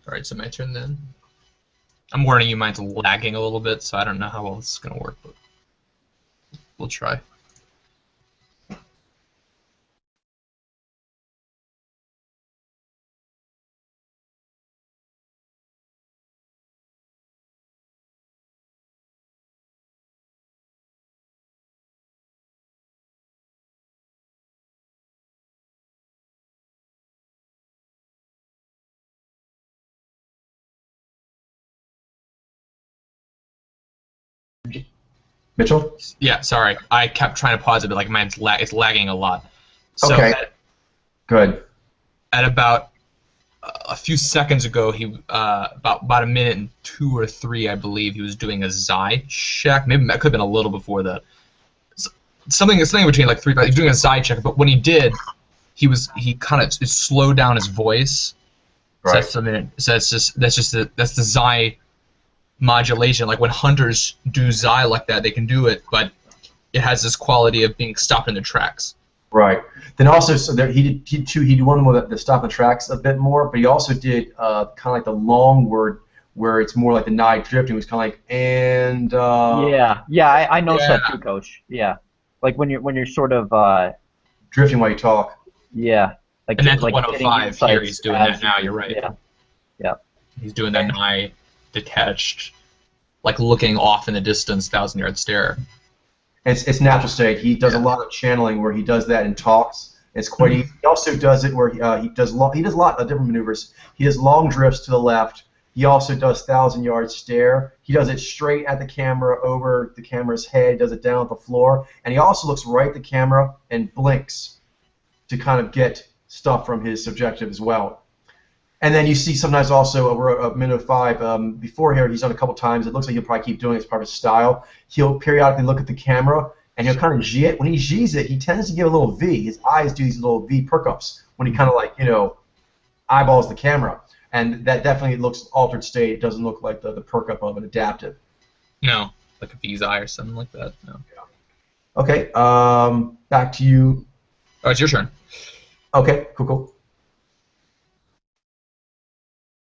All right, so my turn then. I'm warning you, mine's lagging a little bit, so I don't know how well this is gonna work, but we'll try. Mitchell? Yeah, sorry. I kept trying to pause it, but like mine's it's lagging a lot. So Okay. Good. at about a few seconds ago, he about a minute and 2 or 3, I believe, he was doing a Zai check. Maybe that could have been a little before that. Something between like 3. He was doing a Zai check, but when he did, he kind of slowed down his voice. Right. So that's the Zai modulation. Like when hunters do Zai like that, they can do it, but it has this quality of being stopped in their tracks. Right. Then also, so there, he did one more that stop the tracks a bit more, but he also did kind of like the long word where it's more like the Nai drifting. It was kind of like Yeah, I noticed that Yeah. too, Coach. Yeah, like when you're sort of drifting while you talk. yeah, like And that's like 105 getting here. He's insights doing as that now. You're right. yeah. He's doing that Nai detached, like looking off in the distance, 1,000-yard stare. It's natural state. He does a Yeah. lot of channeling where he does that in talks. It's quite easy. He also does it where he does a lot of different maneuvers. He does long drifts to the left. He also does 1,000-yard stare. He does it straight at the camera, over the camera's head. Does it down at the floor, and he also looks right at the camera and blinks to kind of get stuff from his subjective as well. And then you see sometimes also over a minute 5 before here, he's done a couple times. It looks like he'll probably keep doing it. It's part of his style. He'll periodically look at the camera and he'll kind of G it. When he G's it, he tends to give a little V. His eyes do these little V perk-ups when he kind of like, eyeballs the camera. And that definitely looks altered state. It doesn't look like the perk-up of an adaptive. No, like a V's eye or something like that. No. Okay, back to you. Oh, it's your turn. Okay, cool.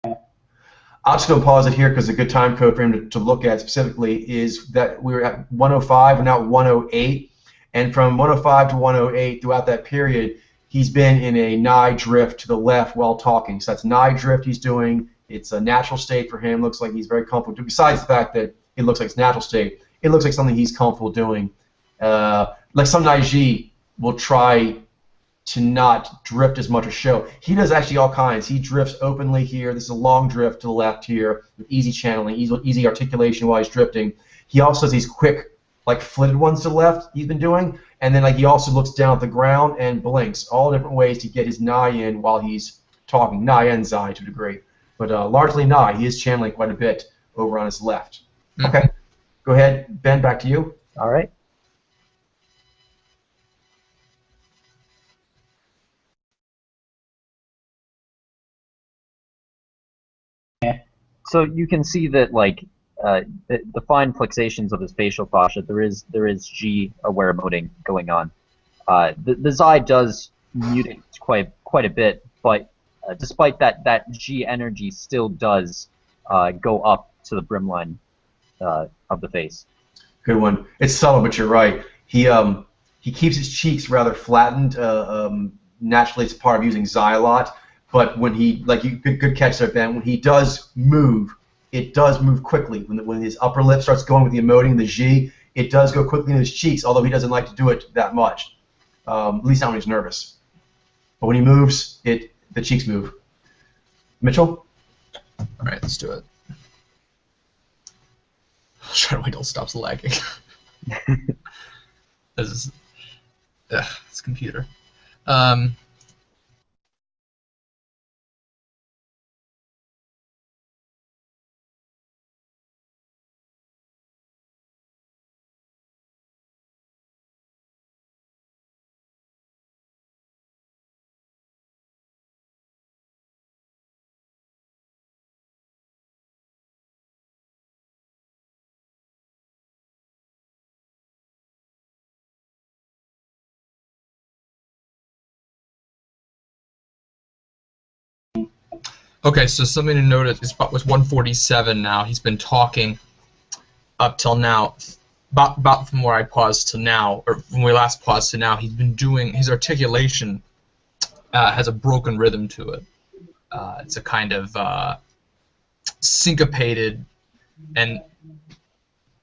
I'm just going to pause it here because a good time code for him to look at specifically is that we were at 105 and now 108. And from 105 to 108, throughout that period, he's been in a Nai drift to the left while talking. So that's Nai drift he's doing. It's a natural state for him. Looks like he's very comfortable. Besides the fact that it looks like it's natural state, it looks like something he's comfortable doing. Like some Nai Ji will try to not drift as much or show. He does actually all kinds. He drifts openly here. This is a long drift to the left here with easy channeling, easy articulation while he's drifting. He also has these quick, like flitted ones to the left he's been doing, and then like he also looks down at the ground and blinks. All different ways to get his Nai in while he's talking. Nai and Zai to a degree. But largely Nai. He is channeling quite a bit over on his left. Okay. Go ahead, Ben, back to you. All right. So you can see that like the fine flexations of his facial fascia. There is G aware emoting going on. The Zai does mute it quite a bit, but despite that G energy still does go up to the brimline of the face. Good one. It's subtle, but you're right. He keeps his cheeks rather flattened. Naturally, it's part of using Zai a lot. But when he, good catch there, Ben. When he does move, it does move quickly. When his upper lip starts going with the emoting, the G, it does go quickly in his cheeks. Although he doesn't like to do it that much, at least not when he's nervous. But when he moves, the cheeks move. Mitchell. All right, let's do it. I'll try to wait till it stops lagging. This is, this computer. Okay, so something to notice is was 147 now. He's been talking up till now, about from where I paused to now, or from where we last paused to now. He's been doing his articulation has a broken rhythm to it. It's a kind of syncopated, and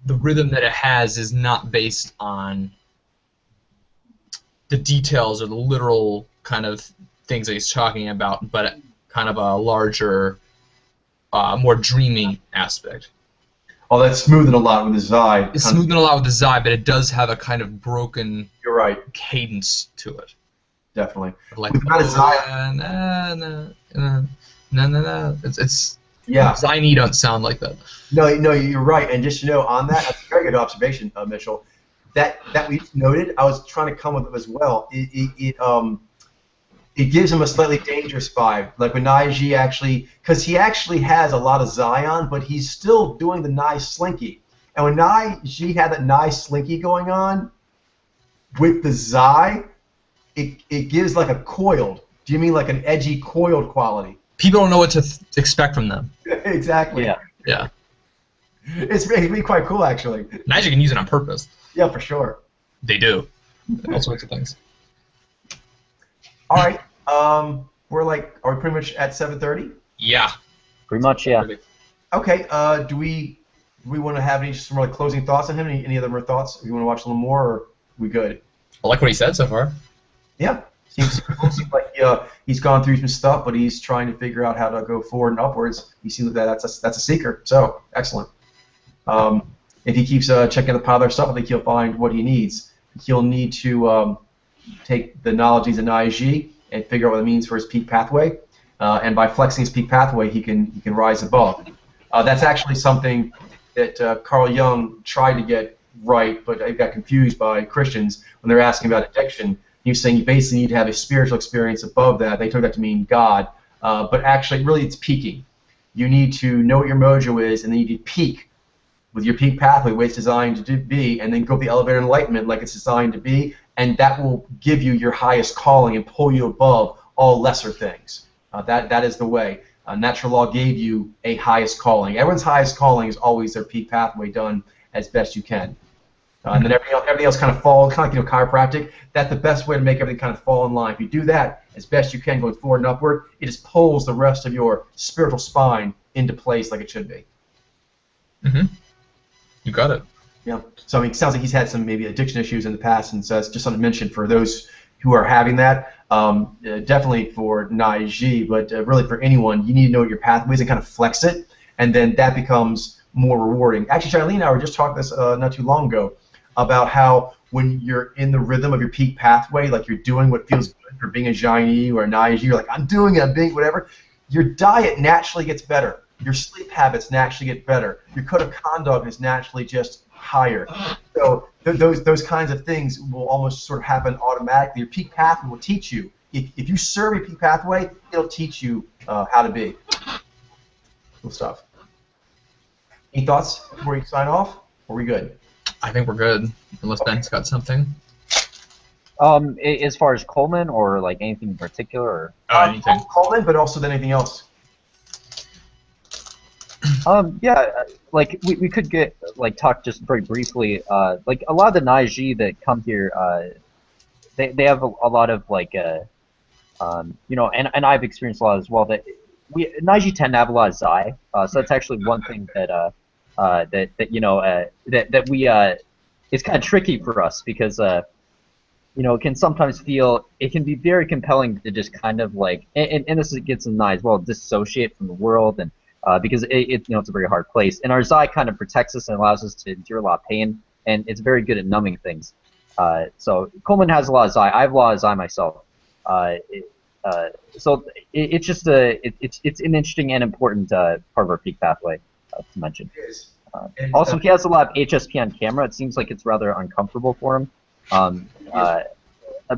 the rhythm that it has is not based on the details or the literal kind of things that he's talking about, but kind of a larger, more dreamy aspect. Oh, that's smoothing a lot with the Zai. It's smoothing a lot with the Zai, but it does have a kind of broken You're right. cadence to it. Definitely. Like, We've got a Zai. It's Yeah. Ziny don't sound like that. No, you're right. And just on that, that's a very good observation, Mitchell. That we noted, I was trying to come with it as well. It gives him a slightly dangerous vibe. Like when Naiji actually, because he actually has a lot of Zion, but he's still doing the nice slinky. And when Naiji had that nice slinky going on with the Zai, it gives like a coiled. Do you mean like an edgy coiled quality? People don't know what to expect from them. Exactly. Yeah. Yeah. It's really quite cool, actually. Naiji can use it on purpose. Yeah, for sure. They do. All sorts of things. All right. Are we pretty much at 7:30? Yeah. Pretty much, yeah. Okay. Do we want to have any some closing thoughts on him? Any other more thoughts? If you want to watch a little more, or are we good? I like what he said so far. Yeah. Seems like he's gone through some stuff, but he's trying to figure out how to go forward and upwards. He seems like that's a seeker. So excellent. If he keeps checking the pile of their stuff, I think he'll find what he needs. He'll need to take the knowledge he's in IG and figure out what it means for his peak pathway. And by flexing his peak pathway, he can rise above. That's actually something that Carl Jung tried to get right, but I got confused by Christians when they're asking about addiction. He was saying you basically need to have a spiritual experience above that. They took that to mean God, but actually, really, it's peaking. You need to know what your mojo is, and then you need to peak with your peak pathway, the way it's designed to be, and then go up the elevator of enlightenment like it's designed to be, and that will give you your highest calling and pull you above all lesser things. That is the way. Natural law gave you a highest calling. Everyone's highest calling is always their peak pathway done as best you can. And then everything else kind of falls, kind of like chiropractic. That's the best way to make everything kind of fall in line. If you do that as best you can, going forward and upward, it just pulls the rest of your spiritual spine into place like it should be. Mm-hmm. You got it. Yeah. So it sounds like he's had some maybe addiction issues in the past, and so that's just something to mention for those who are having that. Definitely for Naiji, but really for anyone, you need to know your pathways and kind of flex it, and then that becomes more rewarding. Actually, Charlene and I were just talking this not too long ago about how when you're in the rhythm of your peak pathway, like you're doing what feels good for being a Jaini or a Naiji, you're like, I'm doing it, I'm being whatever, your diet naturally gets better. Your sleep habits naturally get better. Your code of conduct is naturally just higher. So those kinds of things will almost sort of happen automatically. Your peak pathway will teach you. If you serve your peak pathway, it'll teach you how to be. Cool stuff. Any thoughts before you sign off? Or are we good? I think we're good, unless Ben's got something. As far as Coleman or like anything in particular? Or? Anything. Coleman, but also then anything else. Yeah, like we could get talk just very briefly. Like a lot of the Naiji that come here, they have a lot of and I've experienced a lot as well. That Naiji tend to have a lot of Zai, so that's actually one thing that it's kind of tricky for us because it can sometimes feel it can be very compelling to just kind of and this gets in Nai as well, dissociate from the world and. Because it's a very hard place, and our Zai kind of protects us and allows us to endure a lot of pain, and it's very good at numbing things. So Coleman has a lot of Zai. I have a lot of Zai myself. So it's just it's an interesting and important part of our peak pathway to mention. It is. Also, he has a lot of HSP on camera. It seems like it's rather uncomfortable for him.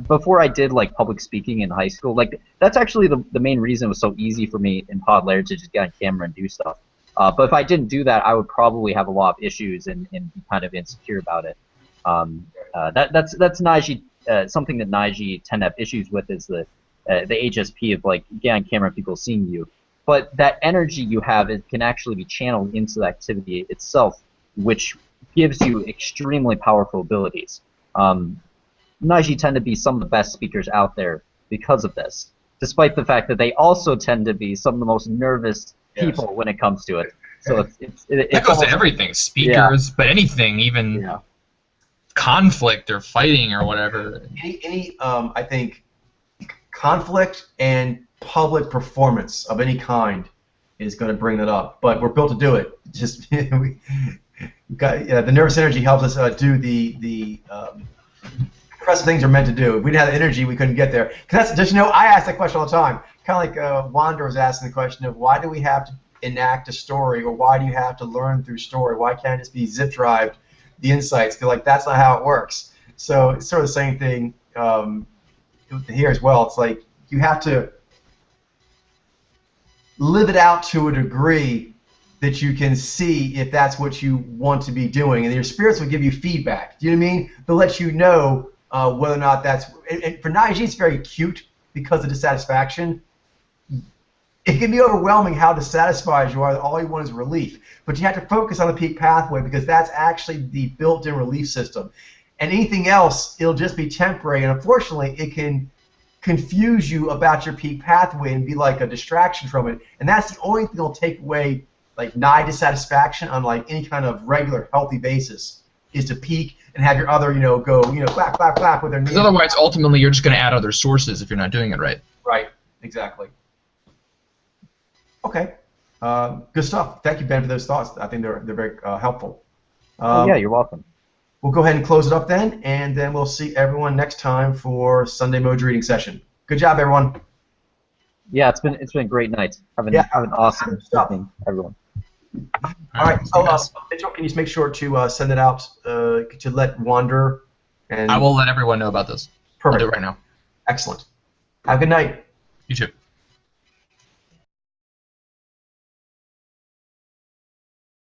Before I did public speaking in high school, that's actually the main reason it was so easy for me in Pod Lair to just get on camera and do stuff. But if I didn't do that, I would probably have a lot of issues and be kind of insecure about it. That's Naiji. Something that Naiji tend to have issues with is the HSP of get on camera and people seeing you. But that energy you have, it can actually be channeled into the activity itself, which gives you extremely powerful abilities. Naiji tend to be some of the best speakers out there because of this, despite the fact that they also tend to be some of the most nervous people when it comes to it. So it goes to everything, speakers, but anything, even conflict or fighting or whatever. Any I think conflict and public performance of any kind is going to bring that up. But we're built to do it. Just The nervous energy helps us do the impressive things we're meant to do. If we didn't have the energy, we couldn't get there. Because that's just I ask that question all the time. Kind of like Wander was asking the question of why do we have to enact a story, or why do you have to learn through story? Why can't it just be zip drived the insights? Because that's not how it works. So it's sort of the same thing here as well. It's like you have to live it out to a degree that you can see if that's what you want to be doing, and your spirits will give you feedback. Do you know what I mean? They'll let you know whether or not that's. And for Naiji, it's very cute because of dissatisfaction. It can be overwhelming how dissatisfied you are that all you want is relief. But you have to focus on the peak pathway because that's actually the built-in relief system. And anything else, it'll just be temporary. And unfortunately, it can confuse you about your peak pathway and be like a distraction from it. And that's the only thing that'll take away like nigh dissatisfaction on like any kind of regular healthy basis is to peak and have your other, go, clap, clap, clap with their knees. Because otherwise, ultimately, you're just going to add other sources if you're not doing it right. Right. Exactly. Okay. Good stuff. Thank you, Ben, for those thoughts. I think they're very helpful. Yeah, you're welcome. We'll go ahead and close it up then, and then we'll see everyone next time for Sunday Mojo reading session. Good job, everyone. Yeah, it's been a great night. Have an awesome evening, everyone. All right. Mitchell, can you just make sure to send it out to let Wander and I will let everyone know about this. Perfect. I'll do it right now. Excellent. Have a good night. You too.